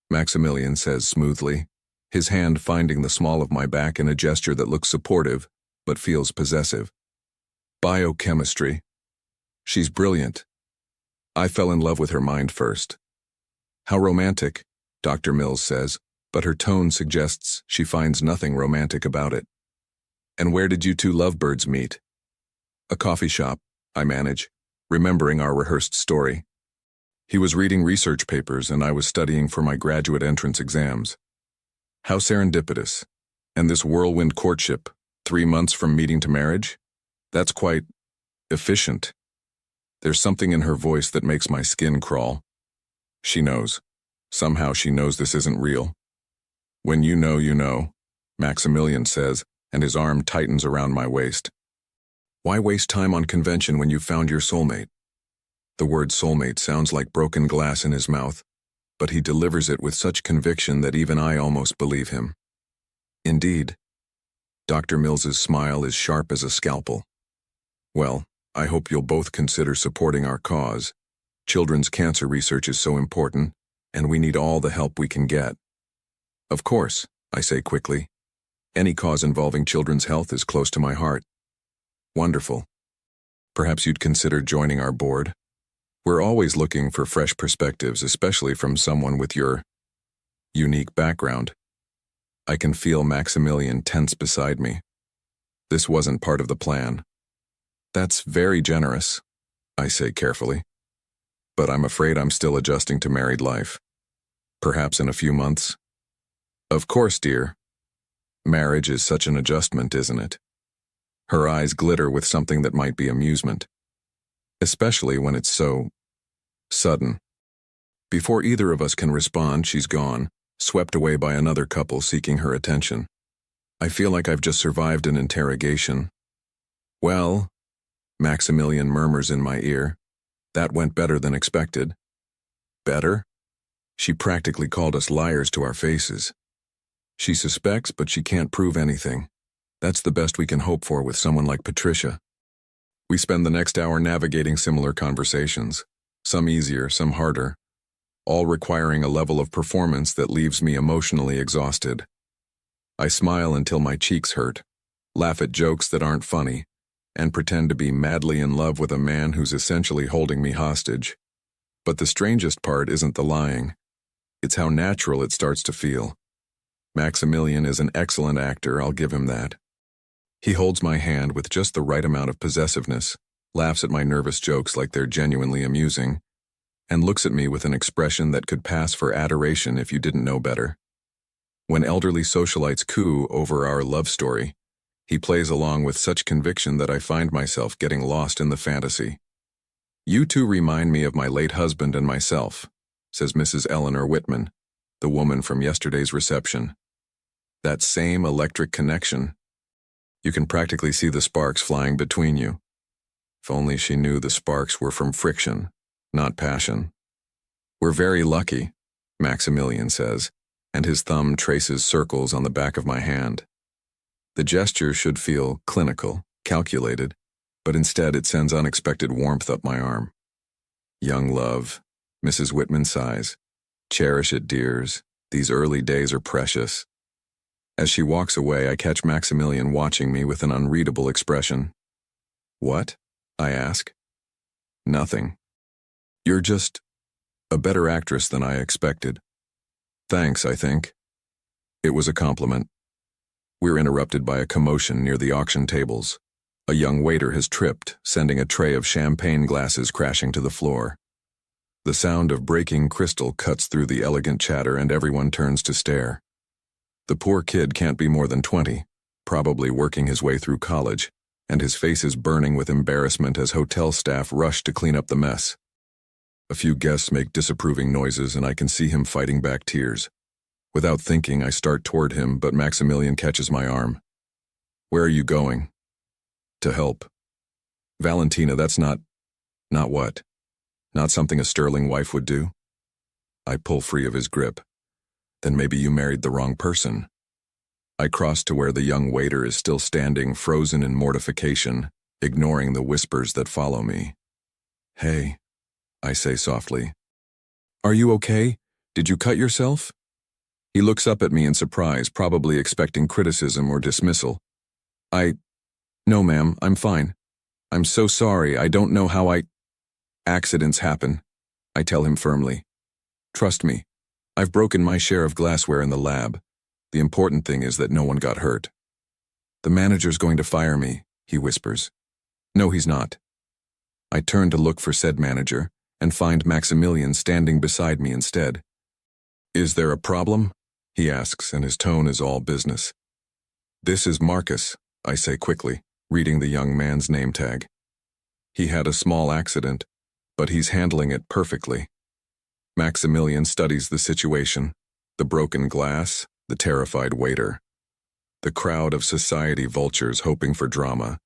Maximilian says smoothly, his hand finding the small of my back in a gesture that looks supportive, but feels possessive. "Biochemistry. She's brilliant. I fell in love with her mind first." "How romantic," Dr. Mills says, but her tone suggests she finds nothing romantic about it. "And where did you two lovebirds meet?" "A coffee shop," I manage, remembering our rehearsed story. "He was reading research papers and I was studying for my graduate entrance exams." "How serendipitous. And this whirlwind courtship, 3 months from meeting to marriage? That's quite efficient." There's something in her voice that makes my skin crawl. She knows. Somehow she knows this isn't real. "When you know," Maximilian says, and his arm tightens around my waist. "Why waste time on convention when you've found your soulmate?" The word soulmate sounds like broken glass in his mouth, but he delivers it with such conviction that even I almost believe him. "Indeed." Dr. Mills's smile is sharp as a scalpel. "Well, I hope you'll both consider supporting our cause. Children's cancer research is so important, and we need all the help we can get." "Of course," I say quickly. "Any cause involving children's health is close to my heart." "Wonderful. Perhaps you'd consider joining our board. We're always looking for fresh perspectives, especially from someone with your unique background." I can feel Maximilian tense beside me. This wasn't part of the plan. That's very generous, I say carefully. But I'm afraid I'm still adjusting to married life. Perhaps in a few months. Of course, dear. Marriage is such an adjustment, isn't it? Her eyes glitter with something that might be amusement. Especially when it's so sudden. Before either of us can respond, she's gone, swept away by another couple seeking her attention. I feel like I've just survived an interrogation. Well, Maximilian murmurs in my ear. That went better than expected. Better? She practically called us liars to our faces. She suspects, but she can't prove anything. That's the best we can hope for with someone like Patricia. We spend the next hour navigating similar conversations, some easier, some harder, all requiring a level of performance that leaves me emotionally exhausted. I smile until my cheeks hurt, laugh at jokes that aren't funny, and pretend to be madly in love with a man who's essentially holding me hostage. But the strangest part isn't the lying. It's how natural it starts to feel. Maximilian is an excellent actor, I'll give him that. He holds my hand with just the right amount of possessiveness, laughs at my nervous jokes like they're genuinely amusing, and looks at me with an expression that could pass for adoration if you didn't know better. When elderly socialites coo over our love story, he plays along with such conviction that I find myself getting lost in the fantasy. You two remind me of my late husband and myself, says Mrs. Eleanor Whitman, the woman from yesterday's reception. That same electric connection. You can practically see the sparks flying between you. If only she knew the sparks were from friction, not passion. We're very lucky, Maximilian says, and his thumb traces circles on the back of my hand. The gesture should feel clinical, calculated, but instead it sends unexpected warmth up my arm. Young love, Mrs. Whitman sighs. Cherish it, dears. These early days are precious. As she walks away, I catch Maximilian watching me with an unreadable expression. What? I ask. Nothing. You're just a better actress than I expected. Thanks, I think. It was a compliment. We're interrupted by a commotion near the auction tables. A young waiter has tripped, sending a tray of champagne glasses crashing to the floor. The sound of breaking crystal cuts through the elegant chatter and everyone turns to stare. The poor kid can't be more than 20, probably working his way through college, and his face is burning with embarrassment as hotel staff rush to clean up the mess. A few guests make disapproving noises and I can see him fighting back tears. Without thinking, I start toward him, but Maximilian catches my arm. Where are you going? To help. Valentina, that's not what? Not something a sterling wife would do? I pull free of his grip. Then maybe you married the wrong person. I cross to where the young waiter is still standing, frozen in mortification, ignoring the whispers that follow me. Hey, I say softly. Are you okay? Did you cut yourself? He looks up at me in surprise, probably expecting criticism or dismissal. No, ma'am, I'm fine. I'm so sorry, I don't know how Accidents happen, I tell him firmly. Trust me, I've broken my share of glassware in the lab. The important thing is that no one got hurt. The manager's going to fire me, he whispers. No, he's not. I turn to look for said manager and find Maximilian standing beside me instead. Is there a problem? He asks, and his tone is all business. This is Marcus, I say quickly, reading the young man's name tag. He had a small accident, but he's handling it perfectly. Maximilian studies the situation, the broken glass, the terrified waiter, the crowd of society vultures hoping for drama.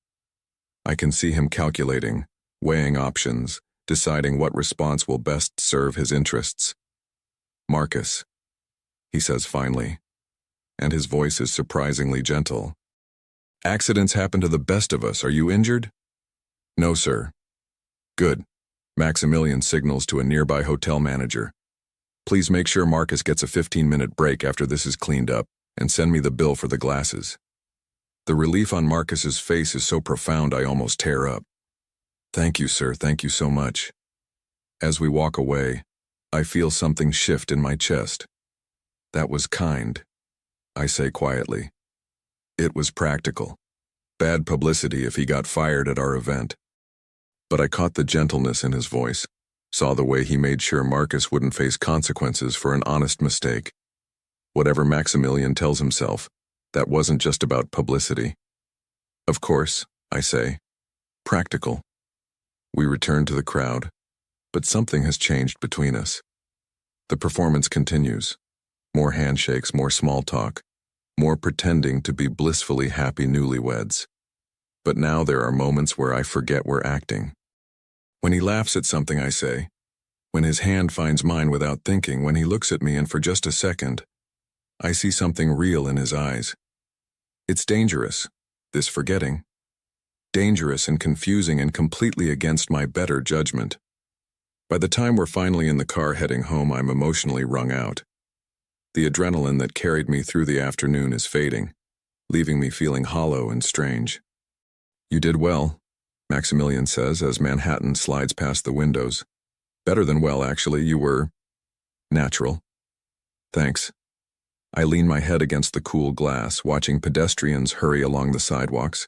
I can see him calculating, weighing options, deciding what response will best serve his interests. Marcus, he says finally, and his voice is surprisingly gentle. Accidents happen to the best of us. Are you injured? No, sir. Good. Maximilian signals to a nearby hotel manager. Please make sure Marcus gets a 15-minute break after this is cleaned up, and send me the bill for the glasses. The relief on Marcus's face is so profound I almost tear up. Thank you, sir. Thank you so much. As we walk away, I feel something shift in my chest. That was kind, I say quietly. It was practical. Bad publicity if he got fired at our event. But I caught the gentleness in his voice, saw the way he made sure Marcus wouldn't face consequences for an honest mistake. Whatever Maximilian tells himself, that wasn't just about publicity. Of course, I say. Practical. We return to the crowd, but something has changed between us. The performance continues. More handshakes, more small talk, more pretending to be blissfully happy newlyweds. But now there are moments where I forget we're acting. When he laughs at something I say, when his hand finds mine without thinking, when he looks at me and for just a second, I see something real in his eyes. It's dangerous, this forgetting. Dangerous and confusing and completely against my better judgment. By the time we're finally in the car heading home, I'm emotionally wrung out. The adrenaline that carried me through the afternoon is fading, leaving me feeling hollow and strange. You did well, Maximilian says as Manhattan slides past the windows. Better than well, actually. You were natural. Thanks. I lean my head against the cool glass, watching pedestrians hurry along the sidewalks.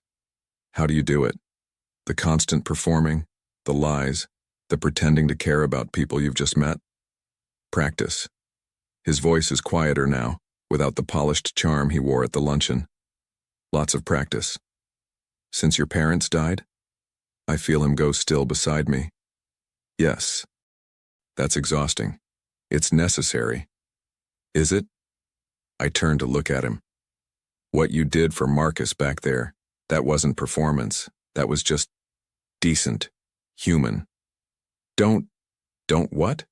How do you do it? The constant performing, the lies, the pretending to care about people you've just met? Practice. His voice is quieter now, without the polished charm he wore at the luncheon. Lots of practice. Since your parents died? I feel him go still beside me. Yes. That's exhausting. It's necessary. Is it? I turn to look at him. What you did for Marcus back there, that wasn't performance. That was just decent, human. Don't what?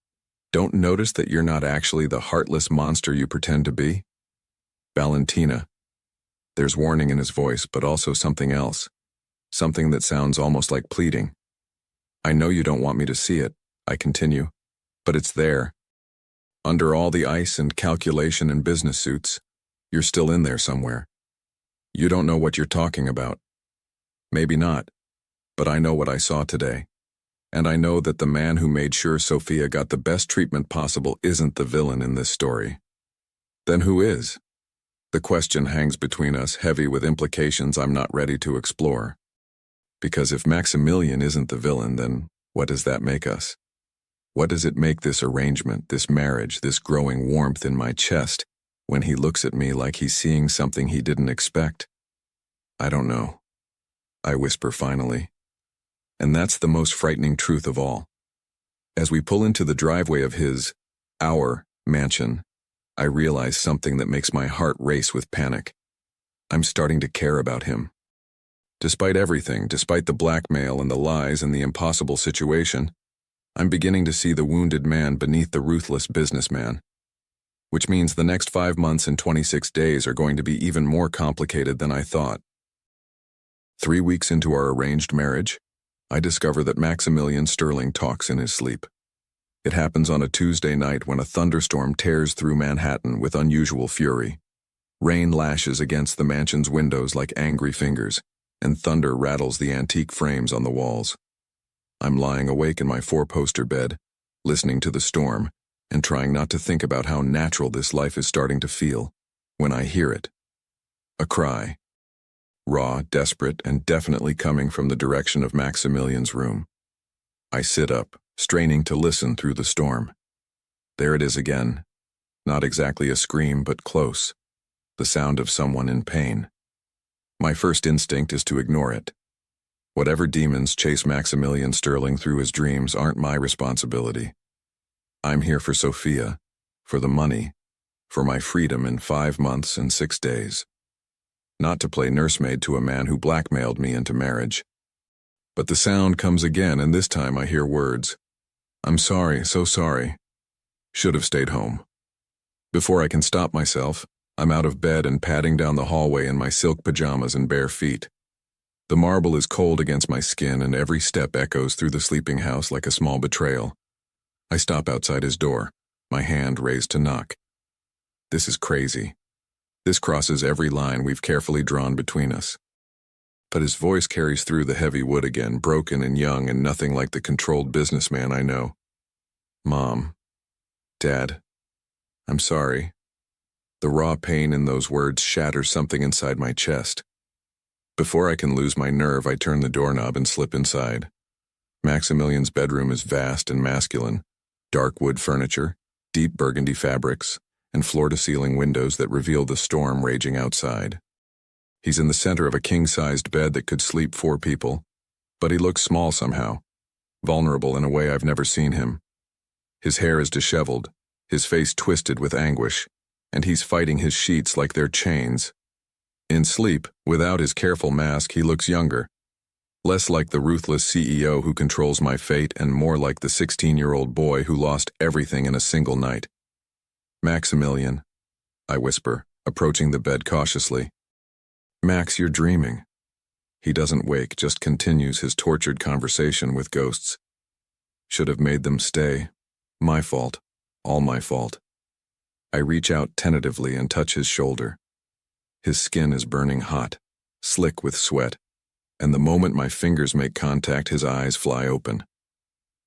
Don't notice that you're not actually the heartless monster you pretend to be? Valentina. There's warning in his voice, but also something else. Something that sounds almost like pleading. I know you don't want me to see it, I continue, but it's there. Under all the ice and calculation and business suits, you're still in there somewhere. You don't know what you're talking about. Maybe not, but I know what I saw today. And I know that the man who made sure Sophia got the best treatment possible isn't the villain in this story. Then who is? The question hangs between us, heavy with implications I'm not ready to explore. Because if Maximilian isn't the villain, then what does that make us? What does it make this arrangement, this marriage, this growing warmth in my chest, when he looks at me like he's seeing something he didn't expect? I don't know. I whisper finally. And that's the most frightening truth of all. As we pull into the driveway of our mansion, I realize something that makes my heart race with panic. I'm starting to care about him. Despite everything, despite the blackmail and the lies and the impossible situation, I'm beginning to see the wounded man beneath the ruthless businessman. Which means the next 5 months and 26 days are going to be even more complicated than I thought. 3 weeks into our arranged marriage, I discover that Maximilian Sterling talks in his sleep. It happens on a Tuesday night when a thunderstorm tears through Manhattan with unusual fury. Rain lashes against the mansion's windows like angry fingers, and thunder rattles the antique frames on the walls. I'm lying awake in my 4-poster bed, listening to the storm, and trying not to think about how natural this life is starting to feel, when I hear it. A cry. Raw, desperate, and definitely coming from the direction of Maximilian's room. I sit up, straining to listen through the storm. There it is again. Not exactly a scream, but close. The sound of someone in pain. My first instinct is to ignore it. Whatever demons chase Maximilian Sterling through his dreams aren't my responsibility. I'm here for Sophia, for the money, for my freedom in 5 months and 6 days. Not to play nursemaid to a man who blackmailed me into marriage. But the sound comes again, and this time I hear words. I'm sorry, so sorry. Should have stayed home. Before I can stop myself, I'm out of bed and padding down the hallway in my silk pajamas and bare feet. The marble is cold against my skin, and every step echoes through the sleeping house like a small betrayal. I stop outside his door, my hand raised to knock. This is crazy. This crosses every line we've carefully drawn between us. But his voice carries through the heavy wood again, broken and young and nothing like the controlled businessman I know. Mom. Dad. I'm sorry. The raw pain in those words shatters something inside my chest. Before I can lose my nerve, I turn the doorknob and slip inside. Maximilian's bedroom is vast and masculine. Dark wood furniture, deep burgundy fabrics, and floor-to-ceiling windows that reveal the storm raging outside. He's in the center of a king-sized bed that could sleep 4 people, but he looks small somehow, vulnerable in a way I've never seen him. His hair is disheveled, his face twisted with anguish, and he's fighting his sheets like they're chains. In sleep, without his careful mask, he looks younger, less like the ruthless CEO who controls my fate and more like the 16-year-old boy who lost everything in a single night. "Maximilian," I whisper, approaching the bed cautiously. "Max, you're dreaming." He doesn't wake, just continues his tortured conversation with ghosts. "Should have made them stay. My fault. All my fault." I reach out tentatively and touch his shoulder. His skin is burning hot, slick with sweat, and the moment my fingers make contact, his eyes fly open.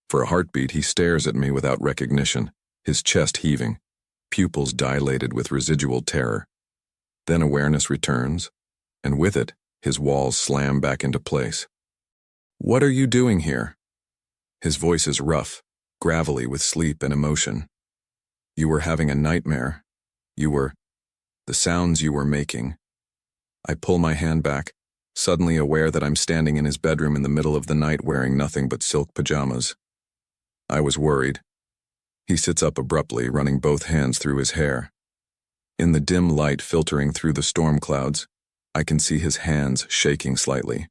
For a heartbeat, he stares at me without recognition, his chest heaving, pupils dilated with residual terror. Then awareness returns, and with it, his walls slam back into place. "What are you doing here?" His voice is rough, gravelly with sleep and emotion. "You were having a nightmare. The sounds you were making." I pull my hand back, suddenly aware that I'm standing in his bedroom in the middle of the night wearing nothing but silk pajamas. I was worried. He sits up abruptly, running both hands through his hair. In the dim light filtering through the storm clouds, I can see his hands shaking slightly.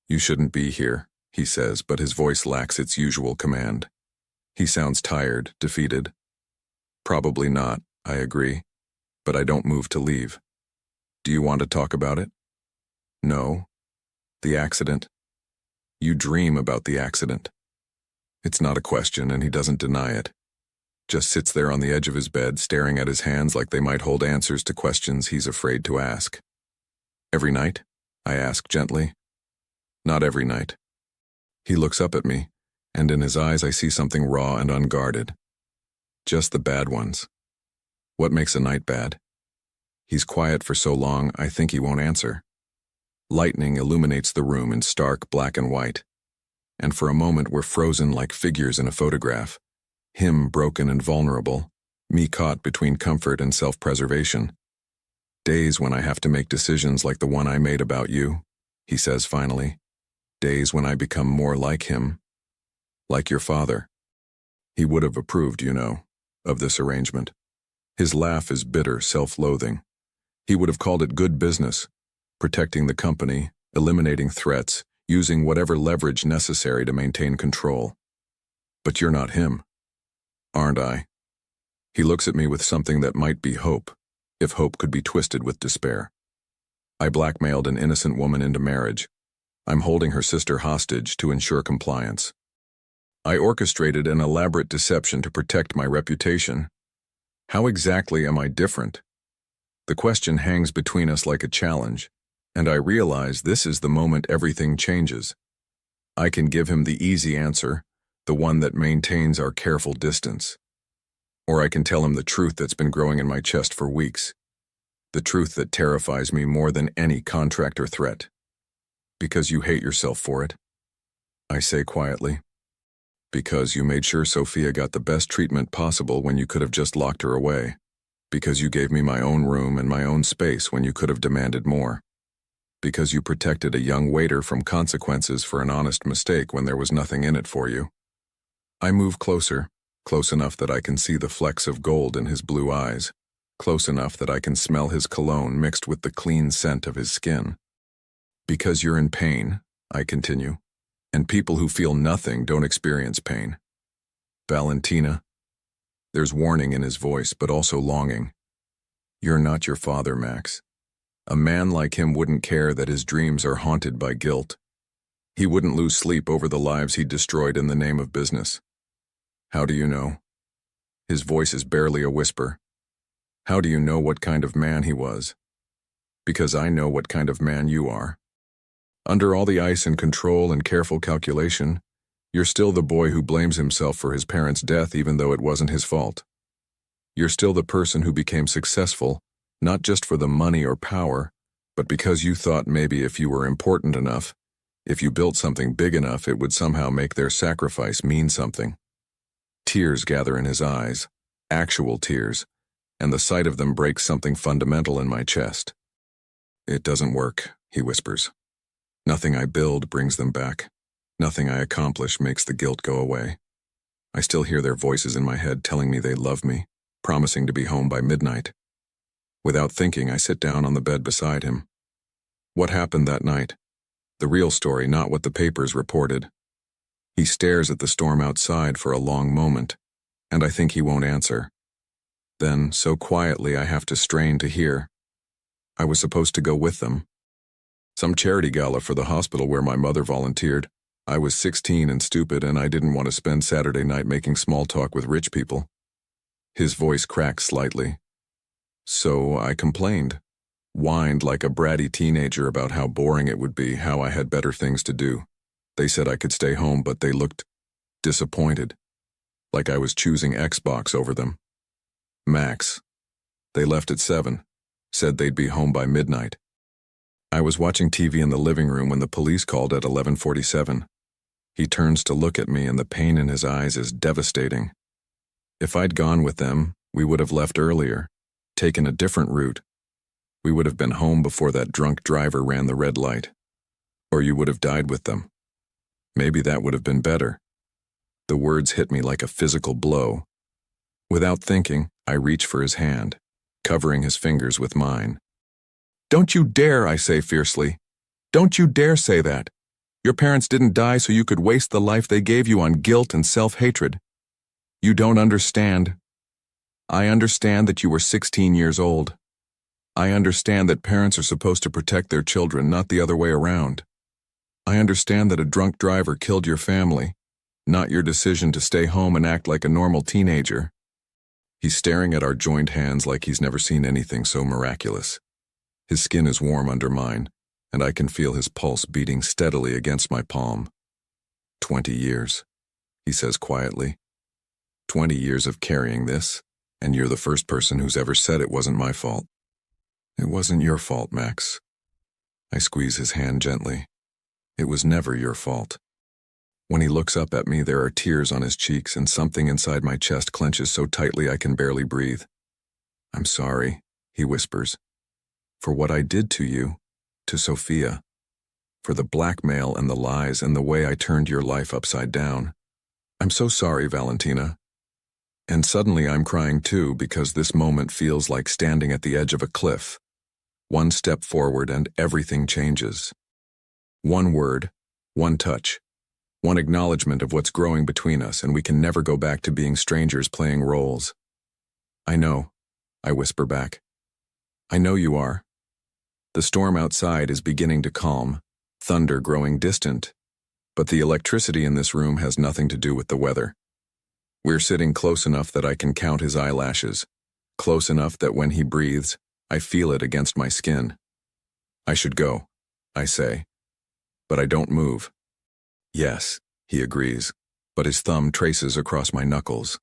"You shouldn't be here," he says, but his voice lacks its usual command. He sounds tired, defeated. "Probably not," I agree, but I don't move to leave. "Do you want to talk about it?" "No." "The accident?" "You dream about the accident." It's not a question, and he doesn't deny it. Just sits there on the edge of his bed, staring at his hands like they might hold answers to questions he's afraid to ask. "Every night?" I ask gently. "Not every night." He looks up at me, and in his eyes I see something raw and unguarded. "Just the bad ones." "What makes a night bad?" He's quiet for so long, I think he won't answer. Lightning illuminates the room in stark black and white, and for a moment we're frozen like figures in a photograph. Him broken and vulnerable, me caught between comfort and self-preservation. "Days when I have to make decisions like the one I made about you," he says finally. "Days when I become more like him. Like your father." He would have approved, you know, of this arrangement. His laugh is bitter, self-loathing. He would have called it good business, protecting the company, eliminating threats, using whatever leverage necessary to maintain control. But you're not him, aren't I? He looks at me with something that might be hope, if hope could be twisted with despair. I blackmailed an innocent woman into marriage. I'm holding her sister hostage to ensure compliance. I orchestrated an elaborate deception to protect my reputation. How exactly am I different? The question hangs between us like a challenge, and I realize this is the moment everything changes. I can give him the easy answer, the one that maintains our careful distance. Or I can tell him the truth that's been growing in my chest for weeks, the truth that terrifies me more than any contract or threat. "Because you hate yourself for it," I say quietly. "Because you made sure Sophia got the best treatment possible when you could have just locked her away. Because you gave me my own room and my own space when you could have demanded more. Because you protected a young waiter from consequences for an honest mistake when there was nothing in it for you." I move closer, close enough that I can see the flecks of gold in his blue eyes, close enough that I can smell his cologne mixed with the clean scent of his skin. "Because you're in pain," I continue, "and people who feel nothing don't experience pain. Valentina," there's warning in his voice, but also longing, "you're not your father, Max. A man like him wouldn't care that his dreams are haunted by guilt. He wouldn't lose sleep over the lives he destroyed in the name of business." "How do you know?" His voice is barely a whisper. "How do you know what kind of man he was?" "Because I know what kind of man you are. Under all the ice and control and careful calculation, you're still the boy who blames himself for his parents' death even though it wasn't his fault. You're still the person who became successful, not just for the money or power, But because you thought maybe if you were important enough, if you built something big enough, it would somehow make their sacrifice mean something. Tears gather in his eyes, actual tears, and the sight of them breaks something fundamental in my chest. It doesn't work, he whispers. Nothing I build brings them back. Nothing I accomplish makes the guilt go away. I still hear their voices in my head telling me they love me, promising to be home by midnight. Without thinking, I sit down on the bed beside him. What happened that night? The real story, not what the papers reported. He stares at the storm outside for a long moment, and I think he won't answer. Then, so quietly, I have to strain to hear. I was supposed to go with them. Some charity gala for the hospital where my mother volunteered. I was 16 and stupid, and I didn't want to spend Saturday night making small talk with rich people. His voice cracks slightly. So I complained, whined like a bratty teenager about how boring it would be, how I had better things to do. They said I could stay home, but they looked disappointed, like I was choosing Xbox over them. Max. They left at 7, said they'd be home by midnight. I was watching TV in the living room when the police called at 11:47. He turns to look at me, and the pain in his eyes is devastating. If I'd gone with them, we would have left earlier, taken a different route. We would have been home before that drunk driver ran the red light. Or you would have died with them. Maybe that would have been better. The words hit me like a physical blow. Without thinking, I reach for his hand, covering his fingers with mine. Don't you dare, I say fiercely. Don't you dare say that. Your parents didn't die so you could waste the life they gave you on guilt and self-hatred. You don't understand. I understand that you were 16 years old. I understand that parents are supposed to protect their children, not the other way around. I understand that a drunk driver killed your family, not your decision to stay home and act like a normal teenager. He's staring at our joined hands like he's never seen anything so miraculous. His skin is warm under mine, and I can feel his pulse beating steadily against my palm. 20 years, he says quietly. 20 years of carrying this, and you're the first person who's ever said it wasn't my fault. It wasn't your fault, Max. I squeeze his hand gently. It was never your fault. When he looks up at me, there are tears on his cheeks, and something inside my chest clenches so tightly I can barely breathe. I'm sorry, he whispers, for what I did to you, to Sophia, for the blackmail and the lies and the way I turned your life upside down. I'm so sorry, Valentina. And suddenly I'm crying too, because this moment feels like standing at the edge of a cliff. One step forward and everything changes. One word, one touch, one acknowledgement of what's growing between us, and we can never go back to being strangers playing roles. I know, I whisper back. I know you are. The storm outside is beginning to calm, thunder growing distant, but the electricity in this room has nothing to do with the weather. We're sitting close enough that I can count his eyelashes, close enough that when he breathes, I feel it against my skin. I should go, I say, but I don't move. Yes, he agrees, but his thumb traces across my knuckles.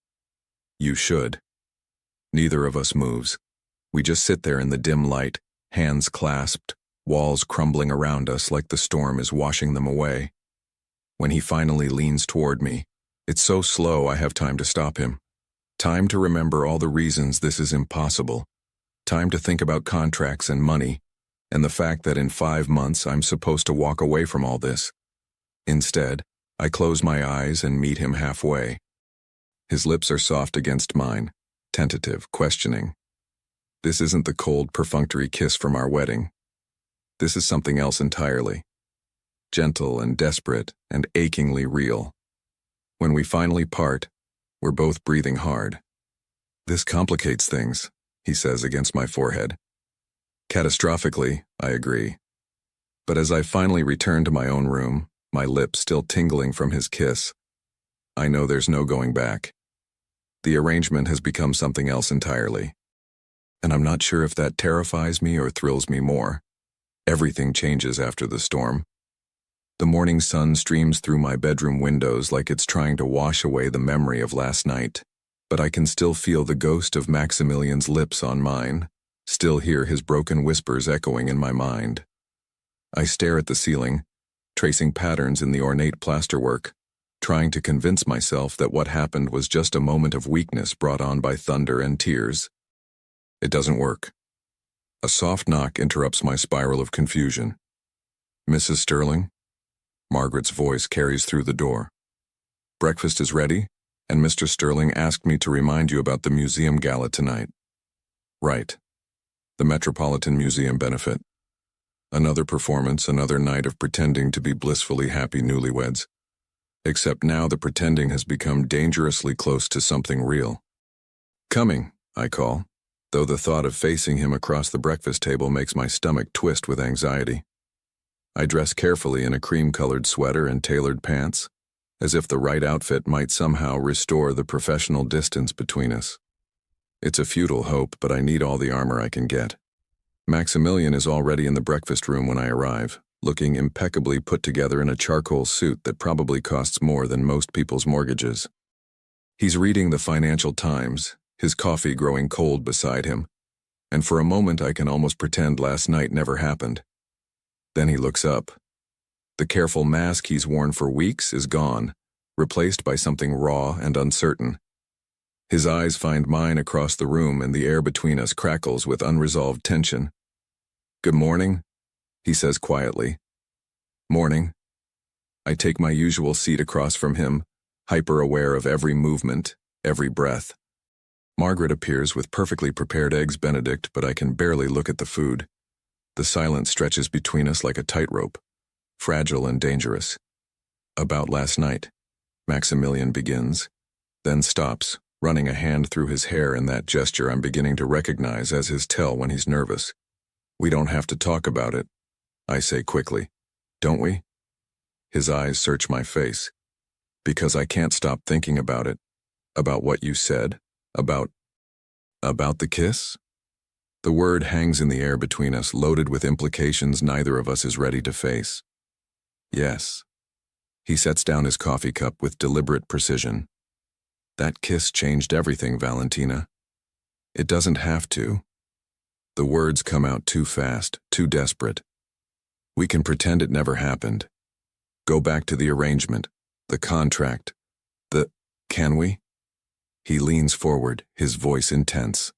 You should. Neither of us moves. We just sit there in the dim light, hands clasped, walls crumbling around us like the storm is washing them away. When he finally leans toward me, it's so slow I have time to stop him. Time to remember all the reasons this is impossible. Time to think about contracts and money, and the fact that in 5 months I'm supposed to walk away from all this. Instead, I close my eyes and meet him halfway. His lips are soft against mine, tentative, questioning. This isn't the cold, perfunctory kiss from our wedding. This is something else entirely. Gentle and desperate and achingly real. When we finally part, we're both breathing hard. This complicates things, he says against my forehead. Catastrophically, I agree. But as I finally return to my own room, my lips still tingling from his kiss, I know there's no going back. The arrangement has become something else entirely. And I'm not sure if that terrifies me or thrills me more. Everything changes after the storm. The morning sun streams through my bedroom windows like it's trying to wash away the memory of last night, but I can still feel the ghost of Maximilian's lips on mine, still hear his broken whispers echoing in my mind. I stare at the ceiling, tracing patterns in the ornate plasterwork, trying to convince myself that what happened was just a moment of weakness brought on by thunder and tears. It doesn't work. A soft knock interrupts my spiral of confusion. "Mrs. Sterling?" Margaret's voice carries through the door. "Breakfast is ready, and Mr. Sterling asked me to remind you about the museum gala tonight." "Right. The Metropolitan Museum benefit. Another performance, another night of pretending to be blissfully happy newlyweds. Except now the pretending has become dangerously close to something real." "Coming," I call, though the thought of facing him across the breakfast table makes my stomach twist with anxiety. I dress carefully in a cream-colored sweater and tailored pants, as if the right outfit might somehow restore the professional distance between us. It's a futile hope, but I need all the armor I can get. Maximilian is already in the breakfast room when I arrive, looking impeccably put together in a charcoal suit that probably costs more than most people's mortgages. He's reading the Financial Times, his coffee growing cold beside him, and for a moment I can almost pretend last night never happened. Then he looks up. The careful mask he's worn for weeks is gone, replaced by something raw and uncertain. His eyes find mine across the room, and the air between us crackles with unresolved tension. "Good morning," he says quietly. "Morning." I take my usual seat across from him, hyper-aware of every movement, every breath. Margaret appears with perfectly prepared eggs Benedict, but I can barely look at the food. The silence stretches between us like a tightrope, fragile and dangerous. "About last night," Maximilian begins, then stops, running a hand through his hair in that gesture I'm beginning to recognize as his tell when he's nervous. "We don't have to talk about it," I say quickly. "Don't we?" His eyes search my face. "Because I can't stop thinking about it. About what you said. About the kiss?" The word hangs in the air between us, loaded with implications neither of us is ready to face. "Yes." He sets down his coffee cup with deliberate precision. "That kiss changed everything, Valentina. It doesn't have to." The words come out too fast, too desperate. "We can pretend it never happened. Go back to the arrangement, the contract, can we?" He leans forward, his voice intense.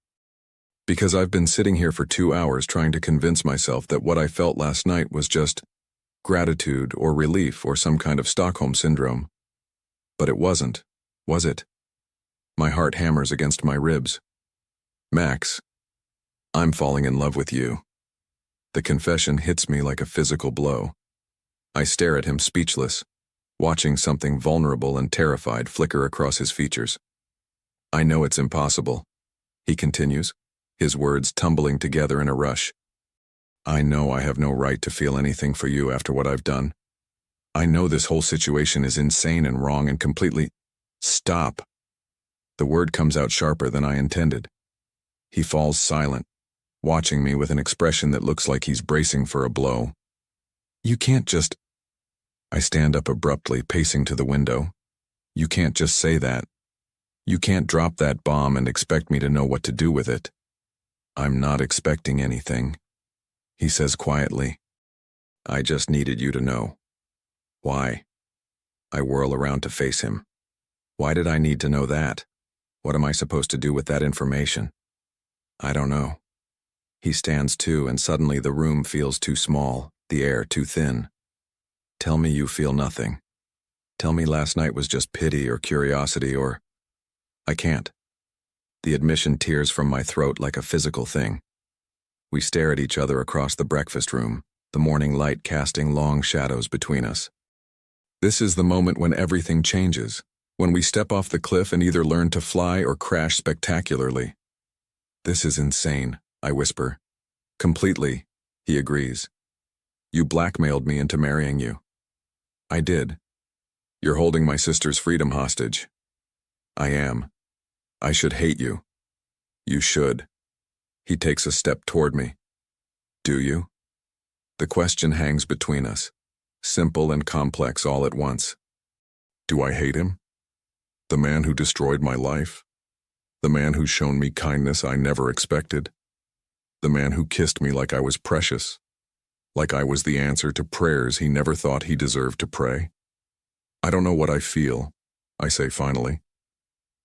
"Because I've been sitting here for 2 hours trying to convince myself that what I felt last night was just gratitude or relief or some kind of Stockholm syndrome. But it wasn't, was it?" My heart hammers against my ribs. "Max, I'm falling in love with you." The confession hits me like a physical blow. I stare at him speechless, watching something vulnerable and terrified flicker across his features. "I know it's impossible," he continues, his words tumbling together in a rush. "I know I have no right to feel anything for you after what I've done. I know this whole situation is insane and wrong and completely—" "Stop." The word comes out sharper than I intended. He falls silent, watching me with an expression that looks like he's bracing for a blow. "You can't just—" I stand up abruptly, pacing to the window. "You can't just say that. You can't drop that bomb and expect me to know what to do with it." "I'm not expecting anything," he says quietly. "I just needed you to know." "Why?" I whirl around to face him. "Why did I need to know that? What am I supposed to do with that information?" "I don't know." He stands too, and suddenly the room feels too small, the air too thin. "Tell me you feel nothing. Tell me last night was just pity or curiosity or—" I can't. The admission tears from my throat like a physical thing. We stare at each other across the breakfast room, the morning light casting long shadows between us. This is the moment when everything changes, when we step off the cliff and either learn to fly or crash spectacularly. "This is insane," I whisper. "Completely," he agrees. "You blackmailed me into marrying you." "I did." "You're holding my sister's freedom hostage." "I am. I should hate you." "You should." He takes a step toward me. "Do you?" The question hangs between us, simple and complex all at once. Do I hate him? The man who destroyed my life? The man who's shown me kindness I never expected? The man who kissed me like I was precious, like I was the answer to prayers he never thought he deserved to pray. I don't know what I feel, I say finally.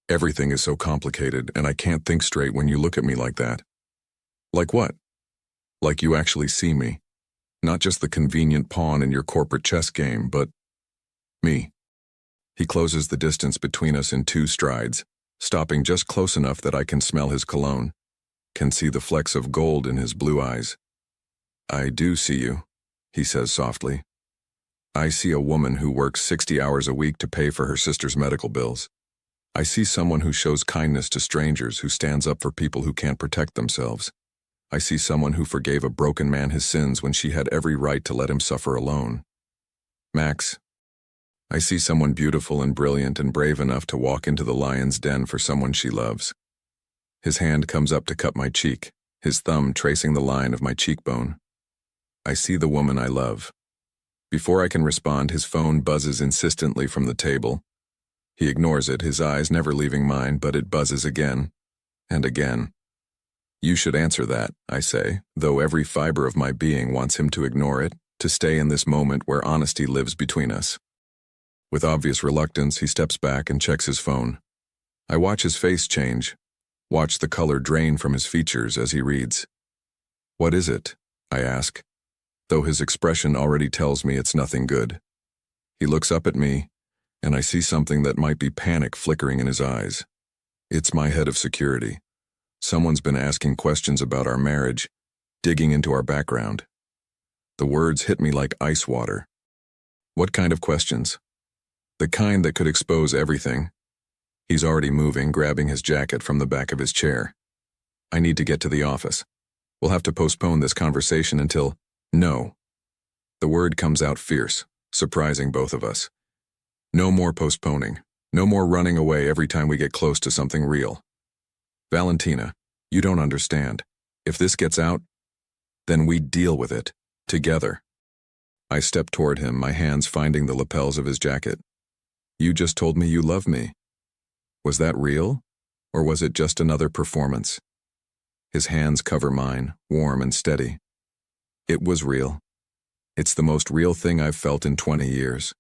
Everything is so complicated, and I can't think straight when you look at me like that. Like what? Like you actually see me. Not just the convenient pawn in your corporate chess game, but me. He closes the distance between us in 2 strides, stopping just close enough that I can smell his cologne, can see the flecks of gold in his blue eyes. I do see you, he says softly. I see a woman who works 60 hours a week to pay for her sister's medical bills. I see someone who shows kindness to strangers, who stands up for people who can't protect themselves. I see someone who forgave a broken man his sins when she had every right to let him suffer alone. Max, I see someone beautiful and brilliant and brave enough to walk into the lion's den for someone she loves. His hand comes up to cut my cheek, his thumb tracing the line of my cheekbone. I see the woman I love. Before I can respond, his phone buzzes insistently from the table. He ignores it, his eyes never leaving mine, but it buzzes again and again. You should answer that, I say, though every fiber of my being wants him to ignore it, to stay in this moment where honesty lives between us. With obvious reluctance, he steps back and checks his phone. I watch his face change, watch the color drain from his features as he reads. What is it? I ask, though his expression already tells me it's nothing good. He looks up at me, and I see something that might be panic flickering in his eyes. It's my head of security. Someone's been asking questions about our marriage, digging into our background. The words hit me like ice water. What kind of questions? The kind that could expose everything. He's already moving, grabbing his jacket from the back of his chair. I need to get to the office. We'll have to postpone this conversation until... No. The word comes out fierce, surprising both of us. No more postponing. No more running away every time we get close to something real. Valentina, you don't understand. If this gets out, then we deal with it, together. I step toward him, my hands finding the lapels of his jacket. You just told me you love me. Was that real, or was it just another performance? His hands cover mine, warm and steady. It was real. It's the most real thing I've felt in 20 years.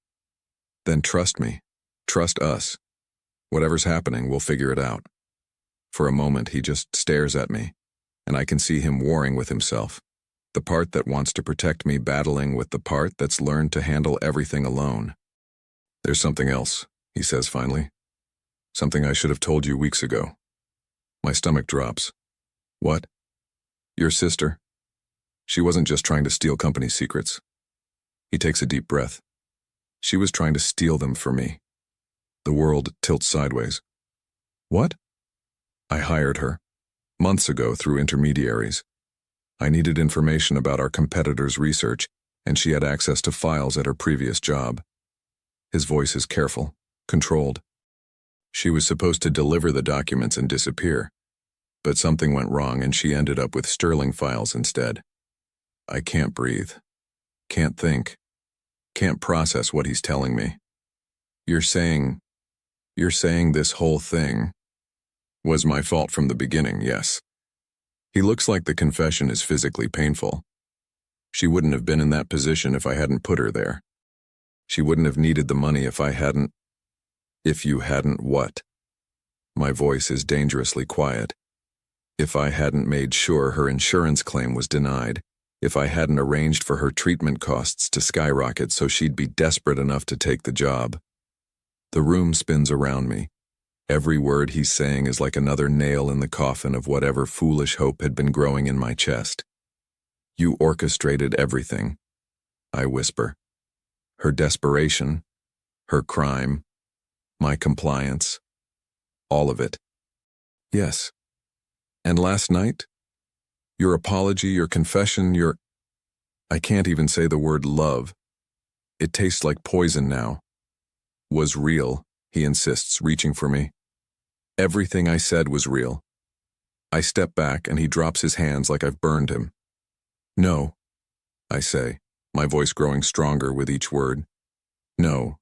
Then trust me. Trust us. Whatever's happening, we'll figure it out. For a moment, he just stares at me, and I can see him warring with himself. The part that wants to protect me battling with the part that's learned to handle everything alone. There's something else, he says finally. Something I should have told you weeks ago. My stomach drops. What? Your sister? She wasn't just trying to steal company secrets. He takes a deep breath. She was trying to steal them for me. The world tilts sideways. What? I hired her, months ago through intermediaries. I needed information about our competitors' research, and she had access to files at her previous job. His voice is careful, controlled. She was supposed to deliver the documents and disappear, but something went wrong and she ended up with sterling files instead. I can't breathe, can't think, can't process what he's telling me. You're saying this whole thing was my fault from the beginning, yes. He looks like the confession is physically painful. She wouldn't have been in that position if I hadn't put her there. She wouldn't have needed the money if I hadn't... If you hadn't what? My voice is dangerously quiet. If I hadn't made sure her insurance claim was denied, if I hadn't arranged for her treatment costs to skyrocket so she'd be desperate enough to take the job. The room spins around me. Every word he's saying is like another nail in the coffin of whatever foolish hope had been growing in my chest. You orchestrated everything, I whisper. Her desperation, her crime, my compliance, all of it. Yes. And last night? Your apology, your confession, I can't even say the word love. It tastes like poison now. Was real, he insists, reaching for me. Everything I said was real. I step back and he drops his hands like I've burned him. No, I say, my voice growing stronger with each word. No,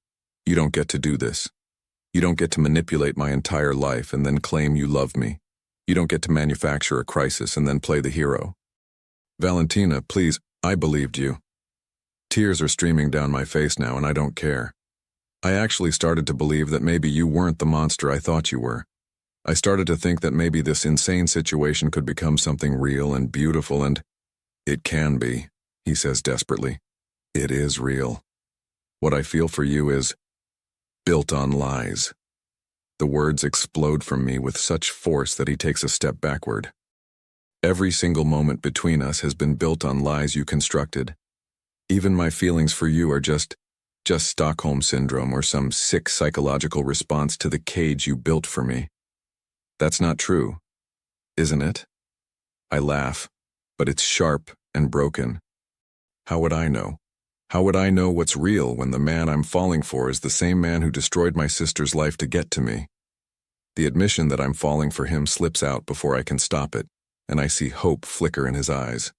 you don't get to do this. You don't get to manipulate my entire life and then claim you love me. You don't get to manufacture a crisis and then play the hero. Valentina, please, I believed you. Tears are streaming down my face now, and I don't care. I actually started to believe that maybe you weren't the monster I thought you were. I started to think that maybe this insane situation could become something real and beautiful, and it can be, he says desperately. It is real. What I feel for you is built on lies. The words explode from me with such force that he takes a step backward. Every single moment between us has been built on lies you constructed. Even my feelings for you are just Stockholm Syndrome or some sick psychological response to the cage you built for me. That's not true, isn't it? I laugh, but it's sharp and broken. How would I know? How would I know what's real when the man I'm falling for is the same man who destroyed my sister's life to get to me? The admission that I'm falling for him slips out before I can stop it, and I see hope flicker in his eyes.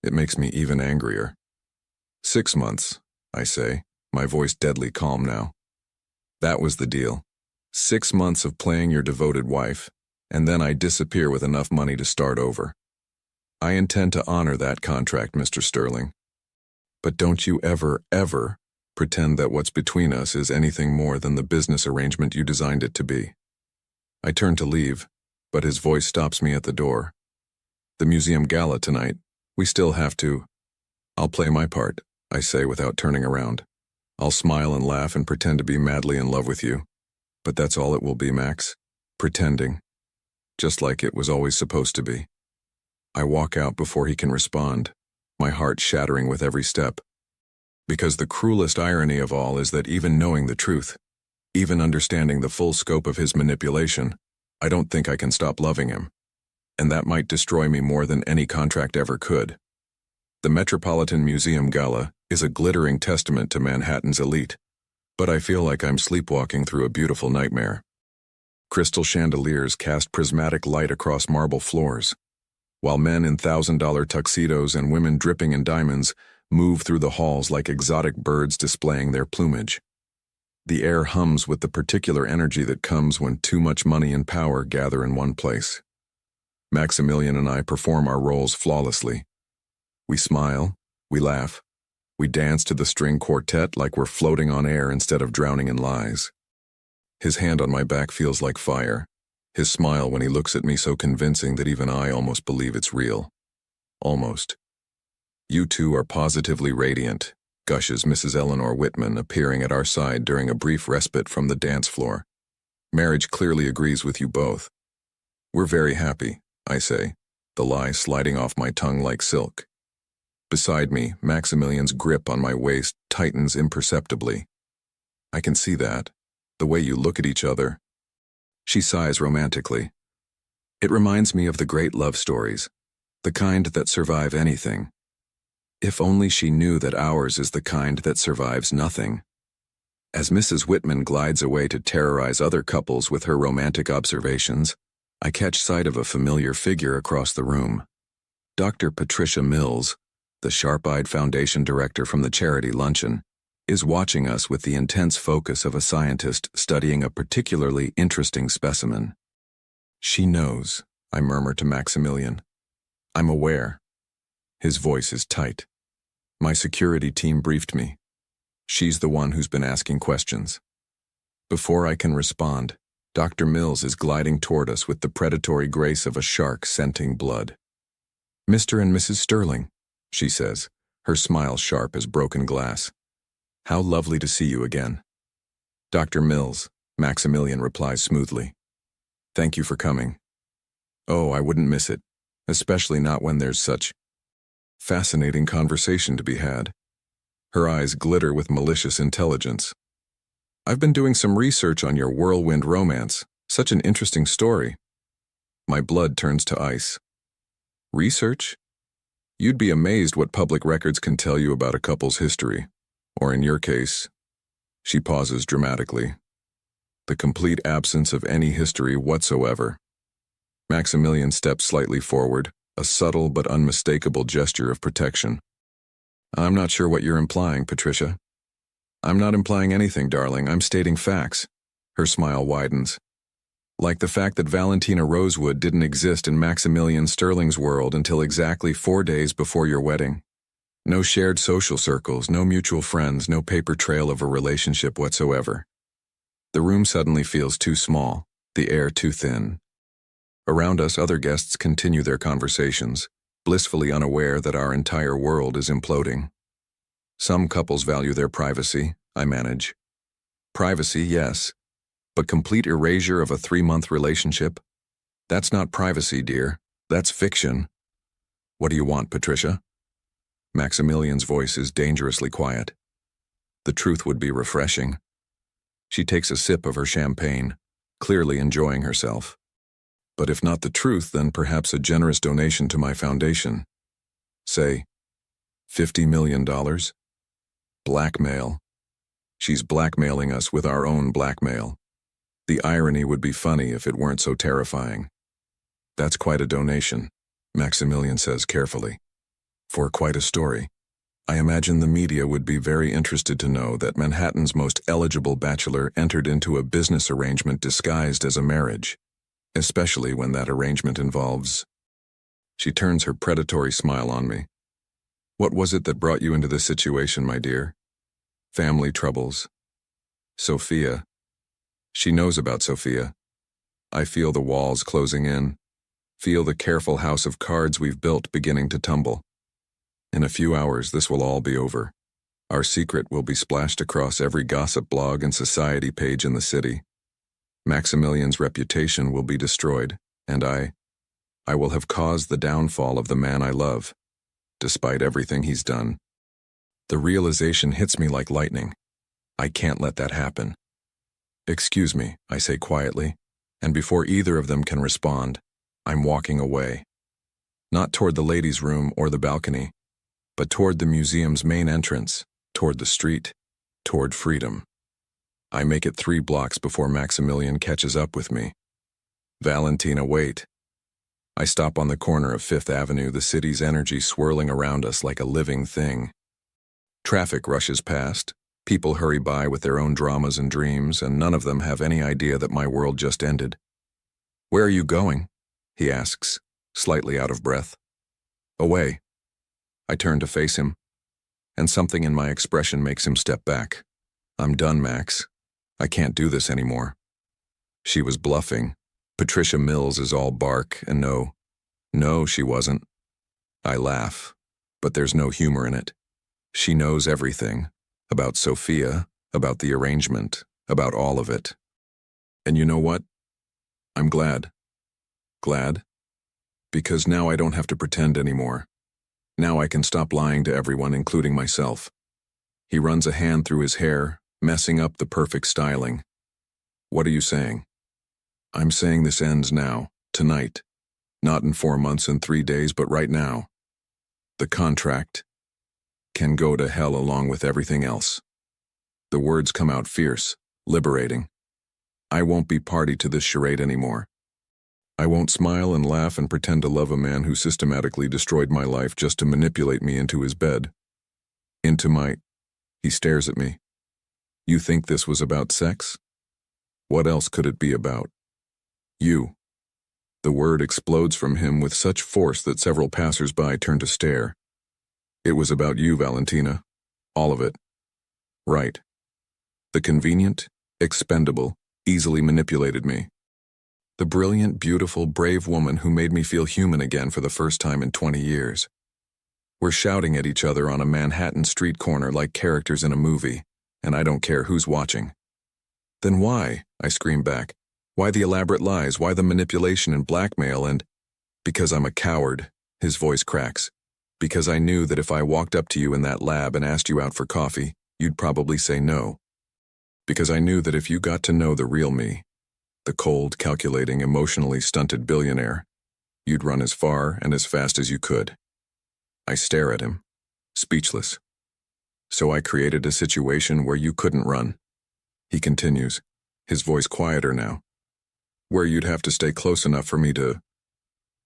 It makes me even angrier. 6 months, I say, my voice deadly calm now. That was the deal. 6 months of playing your devoted wife, and then I disappear with enough money to start over. I intend to honor that contract, Mr. Sterling. But don't you ever, ever pretend that what's between us is anything more than the business arrangement you designed it to be. I turn to leave, but his voice stops me at the door. The museum gala tonight, we still have to. I'll play my part, I say without turning around. I'll smile and laugh and pretend to be madly in love with you. But that's all it will be, Max. Pretending. Just like it was always supposed to be. I walk out before he can respond, my heart shattering with every step. Because the cruelest irony of all is that even knowing the truth, even understanding the full scope of his manipulation, I don't think I can stop loving him. And that might destroy me more than any contract ever could. The Metropolitan Museum Gala is a glittering testament to Manhattan's elite, but I feel like I'm sleepwalking through a beautiful nightmare. Crystal chandeliers cast prismatic light across marble floors, while men in $1,000 tuxedos and women dripping in diamonds move through the halls like exotic birds displaying their plumage. The air hums with the particular energy that comes when too much money and power gather in one place. Maximilian and I perform our roles flawlessly. We smile, we laugh, we dance to the string quartet like we're floating on air instead of drowning in lies. His hand on my back feels like fire, his smile when he looks at me so convincing that even I almost believe it's real. Almost. You two are positively radiant, gushes Mrs. Eleanor Whitman, appearing at our side during a brief respite from the dance floor. Marriage clearly agrees with you both. We're very happy, I say, the lie sliding off my tongue like silk. Beside me, Maximilian's grip on my waist tightens imperceptibly. I can see that, the way you look at each other. She sighs romantically. It reminds me of the great love stories, the kind that survive anything. If only she knew that ours is the kind that survives nothing. As Mrs. Whitman glides away to terrorize other couples with her romantic observations, I catch sight of a familiar figure across the room. Dr. Patricia Mills, the sharp-eyed foundation director from the charity luncheon, is watching us with the intense focus of a scientist studying a particularly interesting specimen. She knows, I murmur to Maximilian. I'm aware. His voice is tight. My security team briefed me. She's the one who's been asking questions. Before I can respond, Dr. Mills is gliding toward us with the predatory grace of a shark scenting blood. Mr. and Mrs. Sterling, she says, her smile sharp as broken glass. How lovely to see you again. Dr. Mills, Maximilian replies smoothly. Thank you for coming. Oh, I wouldn't miss it, especially not when there's such fascinating conversation to be had. Her eyes glitter with malicious intelligence. I've been doing some research on your whirlwind romance. Such an interesting story. My blood turns to ice. Research? You'd be amazed what public records can tell you about a couple's history. Or in your case, she pauses dramatically. The complete absence of any history whatsoever. Maximilian steps slightly forward, a subtle but unmistakable gesture of protection. I'm not sure what you're implying, Patricia. I'm not implying anything, darling. I'm stating facts. Her smile widens. Like the fact that Valentina Rosewood didn't exist in Maximilian Sterling's world until exactly 4 days before your wedding. No shared social circles, no mutual friends, no paper trail of a relationship whatsoever. The room suddenly feels too small, the air too thin. Around us, other guests continue their conversations, blissfully unaware that our entire world is imploding. Some couples value their privacy, I manage. Privacy, yes, but complete erasure of a 3-month relationship? That's not privacy, dear. That's fiction. What do you want, Patricia? Maximilian's voice is dangerously quiet. The truth would be refreshing. She takes a sip of her champagne, clearly enjoying herself. But if not the truth, then perhaps a generous donation to my foundation. Say, $50 million? Blackmail. She's blackmailing us with our own blackmail. The irony would be funny if it weren't so terrifying. That's quite a donation, Maximilian says carefully. For quite a story. I imagine the media would be very interested to know that Manhattan's most eligible bachelor entered into a business arrangement disguised as a marriage, especially when that arrangement involves... She turns her predatory smile on me. What was it that brought you into this situation, my dear? Family troubles. Sophia. She knows about Sophia. I feel the walls closing in, feel the careful house of cards we've built beginning to tumble. In a few hours, this will all be over. Our secret will be splashed across every gossip blog and society page in the city. Maximilian's reputation will be destroyed, and I will have caused the downfall of the man I love, despite everything he's done. The realization hits me like lightning. I can't let that happen. Excuse me, I say quietly, and before either of them can respond, I'm walking away. Not toward the ladies' room or the balcony, but toward the museum's main entrance, toward the street, toward freedom. I make it 3 blocks before Maximilian catches up with me. Valentina, wait. I stop on the corner of 5th Avenue, the city's energy swirling around us like a living thing. Traffic rushes past. People hurry by with their own dramas and dreams, and none of them have any idea that my world just ended. Where are you going? He asks, slightly out of breath. Away. I turn to face him, and something in my expression makes him step back. I'm done, Max. I can't do this anymore. She was bluffing. Patricia Mills is all bark, and no, she wasn't. I laugh, but there's no humor in it. She knows everything. About Sophia, about the arrangement, about all of it. And you know what? I'm glad. Glad? Because now I don't have to pretend anymore. Now I can stop lying to everyone, including myself. He runs a hand through his hair, messing up the perfect styling. What are you saying? I'm saying this ends now, tonight. Not in 4 months and 3 days, but right now. The contract can go to hell along with everything else. The words come out fierce, liberating. I won't be party to this charade anymore. I won't smile and laugh and pretend to love a man who systematically destroyed my life just to manipulate me into his bed. He stares at me. You think this was about sex? What else could it be about? You. The word explodes from him with such force that several passers-by turn to stare. It was about you, Valentina. All of it. Right. The convenient, expendable, easily manipulated me. The brilliant, beautiful, brave woman who made me feel human again for the first time in 20 years. We're shouting at each other on a Manhattan street corner like characters in a movie, and I don't care who's watching. Then why? I scream back. Why the elaborate lies? Why the manipulation and blackmail? And because I'm a coward, his voice cracks. Because I knew that if I walked up to you in that lab and asked you out for coffee, you'd probably say no. Because I knew that if you got to know the real me, the cold, calculating, emotionally stunted billionaire, you'd run as far and as fast as you could. I stare at him, speechless. So I created a situation where you couldn't run. He continues, his voice quieter now. Where you'd have to stay close enough for me to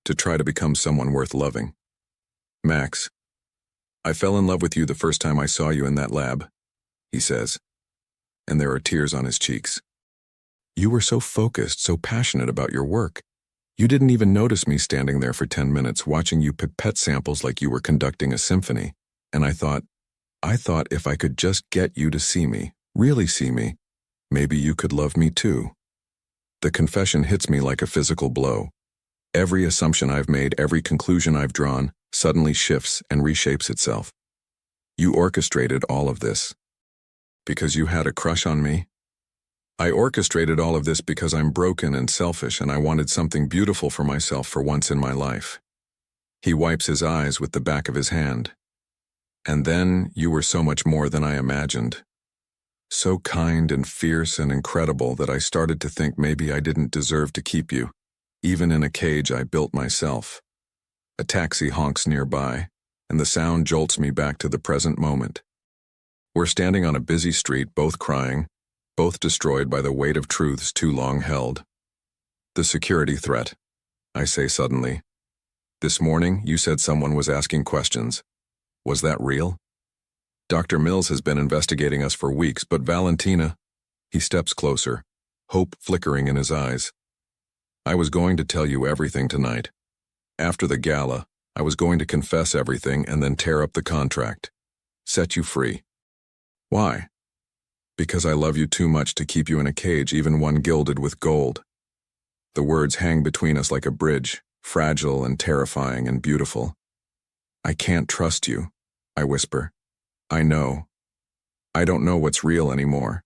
try to become someone worth loving. Max, I fell in love with you the first time I saw you in that lab, he says, and there are tears on his cheeks. You were so focused, so passionate about your work. You didn't even notice me standing there for 10 minutes watching you pipette samples like you were conducting a symphony. And I thought if I could just get you to see me, really see me, maybe you could love me too. The confession hits me like a physical blow. Every assumption I've made, every conclusion I've drawn, suddenly shifts and reshapes itself. You orchestrated all of this. Because you had a crush on me? I orchestrated all of this because I'm broken and selfish and I wanted something beautiful for myself for once in my life. He wipes his eyes with the back of his hand. And then you were so much more than I imagined. So kind and fierce and incredible that I started to think maybe I didn't deserve to keep you, even in a cage I built myself. A taxi honks nearby, and the sound jolts me back to the present moment. We're standing on a busy street, both crying, both destroyed by the weight of truths too long held. The security threat, I say suddenly. This morning, you said someone was asking questions. Was that real? Dr. Mills has been investigating us for weeks, but Valentina... He steps closer, hope flickering in his eyes. I was going to tell you everything tonight. After the gala, I was going to confess everything and then tear up the contract. Set you free. Why? Because I love you too much to keep you in a cage, even one gilded with gold. The words hang between us like a bridge, fragile and terrifying and beautiful. I can't trust you, I whisper. I know. I don't know what's real anymore.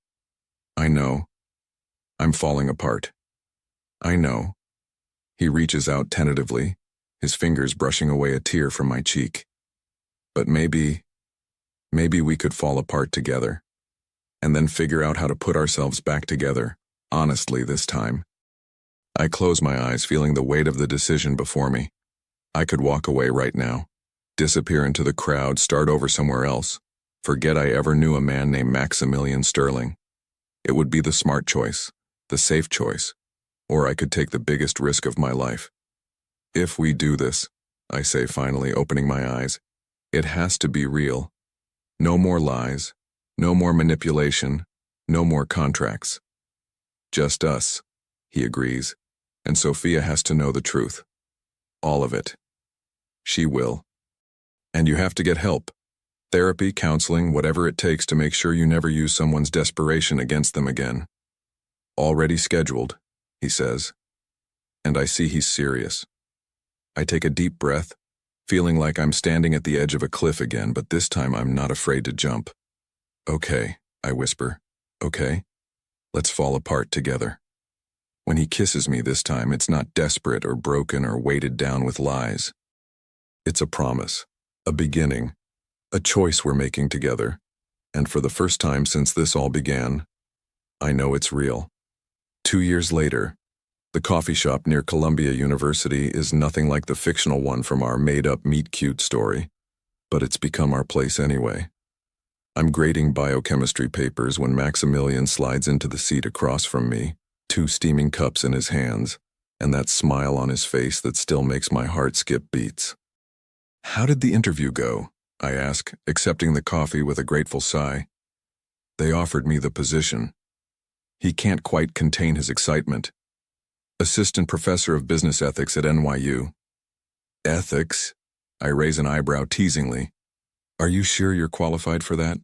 I know. I'm falling apart. I know. He reaches out tentatively, his fingers brushing away a tear from my cheek. But maybe we could fall apart together, and then figure out how to put ourselves back together, honestly this time. I close my eyes, feeling the weight of the decision before me. I could walk away right now, disappear into the crowd, start over somewhere else, forget I ever knew a man named Maximilian Sterling. It would be the smart choice, the safe choice, or I could take the biggest risk of my life. If we do this, I say finally, opening my eyes, it has to be real. No more lies, no more manipulation, no more contracts. Just us, he agrees, and Sophia has to know the truth. All of it. She will. And you have to get help. Therapy, counseling, whatever it takes to make sure you never use someone's desperation against them again. Already scheduled, he says. And I see he's serious. I take a deep breath, feeling like I'm standing at the edge of a cliff again, but this time I'm not afraid to jump. Okay, I whisper. Okay? Let's fall apart together. When he kisses me this time, it's not desperate or broken or weighted down with lies. It's a promise, a beginning, a choice we're making together. And for the first time since this all began, I know it's real. 2 years later, the coffee shop near Columbia University is nothing like the fictional one from our made-up meet-cute story, but it's become our place anyway. I'm grading biochemistry papers when Maximilian slides into the seat across from me, 2 steaming cups in his hands, and that smile on his face that still makes my heart skip beats. How did the interview go? I ask, accepting the coffee with a grateful sigh. They offered me the position. He can't quite contain his excitement. Assistant professor of business ethics at NYU. Ethics? I raise an eyebrow teasingly. Are you sure you're qualified for that?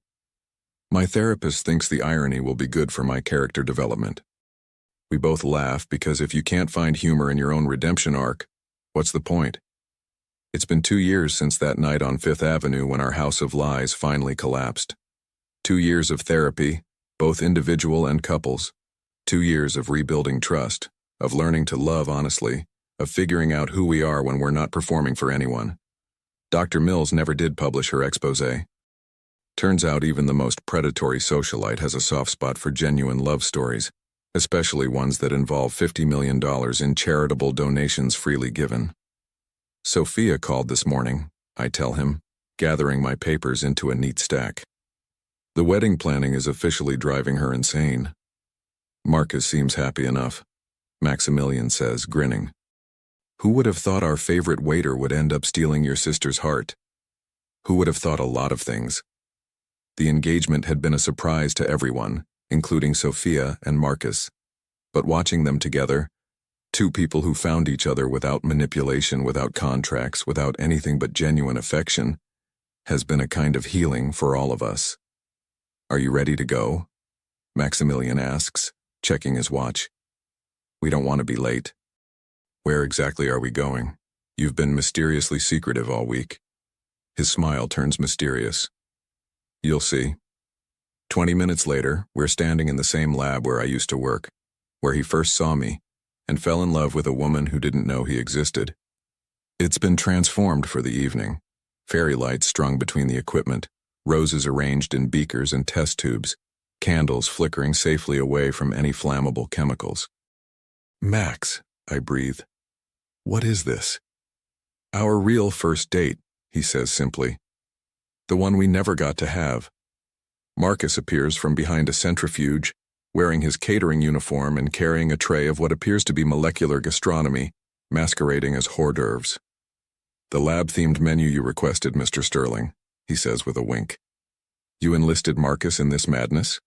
My therapist thinks the irony will be good for my character development. We both laugh because if you can't find humor in your own redemption arc, what's the point? It's been 2 years since that night on Fifth Avenue when our house of lies finally collapsed. 2 years of therapy, both individual and couples. 2 years of rebuilding trust, of learning to love honestly, of figuring out who we are when we're not performing for anyone. Dr. Mills never did publish her exposé. Turns out even the most predatory socialite has a soft spot for genuine love stories, especially ones that involve $50 million in charitable donations freely given. Sophia called this morning, I tell him, gathering my papers into a neat stack. The wedding planning is officially driving her insane. Marcus seems happy enough, Maximilian says, grinning. Who would have thought our favorite waiter would end up stealing your sister's heart? Who would have thought a lot of things? The engagement had been a surprise to everyone, including Sophia and Marcus. But watching them together, two people who found each other without manipulation, without contracts, without anything but genuine affection, has been a kind of healing for all of us. "Are you ready to go?" Maximilian asks, checking his watch. "We don't want to be late." "Where exactly are we going? You've been mysteriously secretive all week." His smile turns mysterious. "You'll see." 20 minutes later, we're standing in the same lab where I used to work, where he first saw me, and fell in love with a woman who didn't know he existed. It's been transformed for the evening. Fairy lights strung between the equipment, roses arranged in beakers and test tubes, candles flickering safely away from any flammable chemicals. "Max," I breathe. "What is this?" "Our real first date," he says simply. "The one we never got to have." Marcus appears from behind a centrifuge, wearing his catering uniform and carrying a tray of what appears to be molecular gastronomy, masquerading as hors d'oeuvres. "The lab-themed menu you requested, Mr. Sterling," he says with a wink. "You enlisted Marcus in this madness?"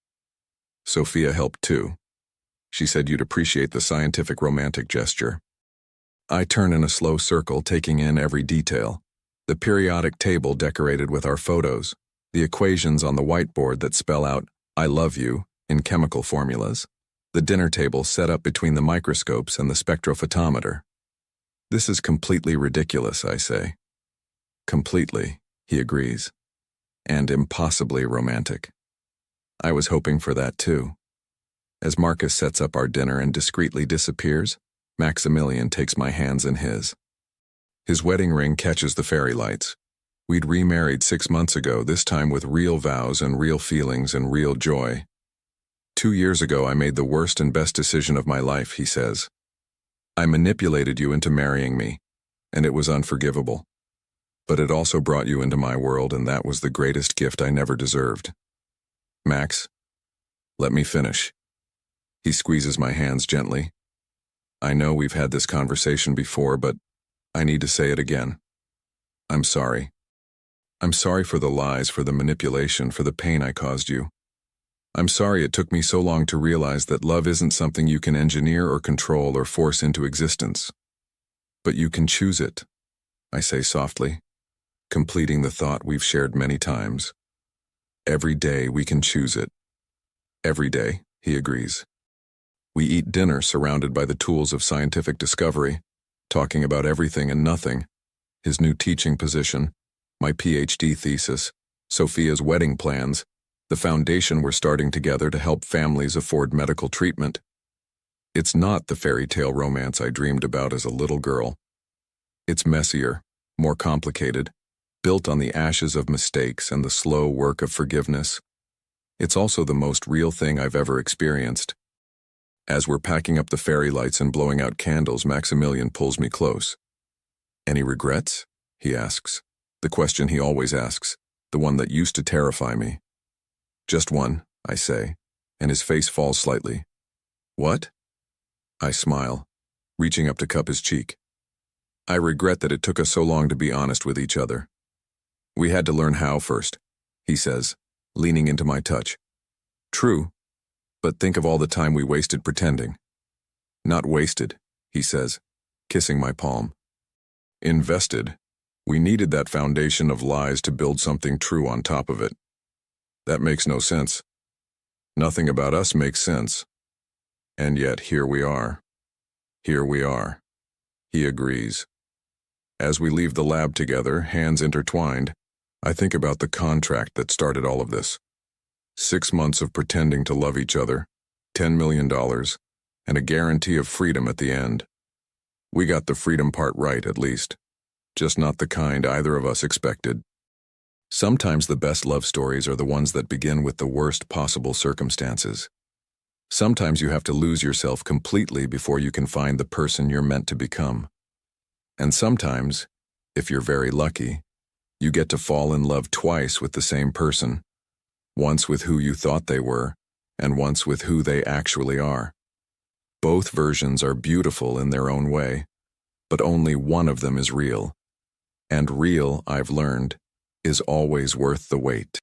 "Sophia helped too. She said you'd appreciate the scientific romantic gesture." I turn in a slow circle, taking in every detail. The periodic table decorated with our photos, the equations on the whiteboard that spell out, "I love you," in chemical formulas, the dinner table set up between the microscopes and the spectrophotometer. "This is completely ridiculous," I say. "Completely," he agrees. "And impossibly romantic." I was hoping for that too. As Marcus sets up our dinner and discreetly disappears, Maximilian takes my hands in his. His wedding ring catches the fairy lights. We'd remarried 6 months ago, this time with real vows and real feelings and real joy. 2 years ago I made the worst and best decision of my life, he says. I manipulated you into marrying me, and it was unforgivable. But it also brought you into my world, and that was the greatest gift I never deserved. Max, let me finish. He squeezes my hands gently. I know we've had this conversation before, but I need to say it again. I'm sorry. I'm sorry for the lies, for the manipulation, for the pain I caused you. I'm sorry it took me so long to realize that love isn't something you can engineer or control or force into existence. But you can choose it, I say softly, completing the thought we've shared many times. Every day we can choose it. Every day, he agrees. We eat dinner surrounded by the tools of scientific discovery, talking about everything and nothing, his new teaching position, my PhD thesis, Sophia's wedding plans, the foundation we're starting together to help families afford medical treatment. It's not the fairy tale romance I dreamed about as a little girl. It's messier, more complicated, built on the ashes of mistakes and the slow work of forgiveness. It's also the most real thing I've ever experienced. As we're packing up the fairy lights and blowing out candles, Maximilian pulls me close. Any regrets? He asks. The question he always asks, the one that used to terrify me. Just one, I say, and his face falls slightly. What? I smile, reaching up to cup his cheek. I regret that it took us so long to be honest with each other. We had to learn how first, he says, leaning into my touch. True, but think of all the time we wasted pretending. Not wasted, he says, kissing my palm. Invested. We needed that foundation of lies to build something true on top of it. That makes no sense. Nothing about us makes sense. And yet here we are. Here we are. He agrees. As we leave the lab together, hands intertwined, I think about the contract that started all of this. 6 months of pretending to love each other, $10 million, and a guarantee of freedom at the end. We got the freedom part right, at least. Just not the kind either of us expected. Sometimes the best love stories are the ones that begin with the worst possible circumstances. Sometimes you have to lose yourself completely before you can find the person you're meant to become. And sometimes, if you're very lucky, you get to fall in love twice with the same person, once with who you thought they were, and once with who they actually are. Both versions are beautiful in their own way, but only one of them is real. And real, I've learned, is always worth the wait.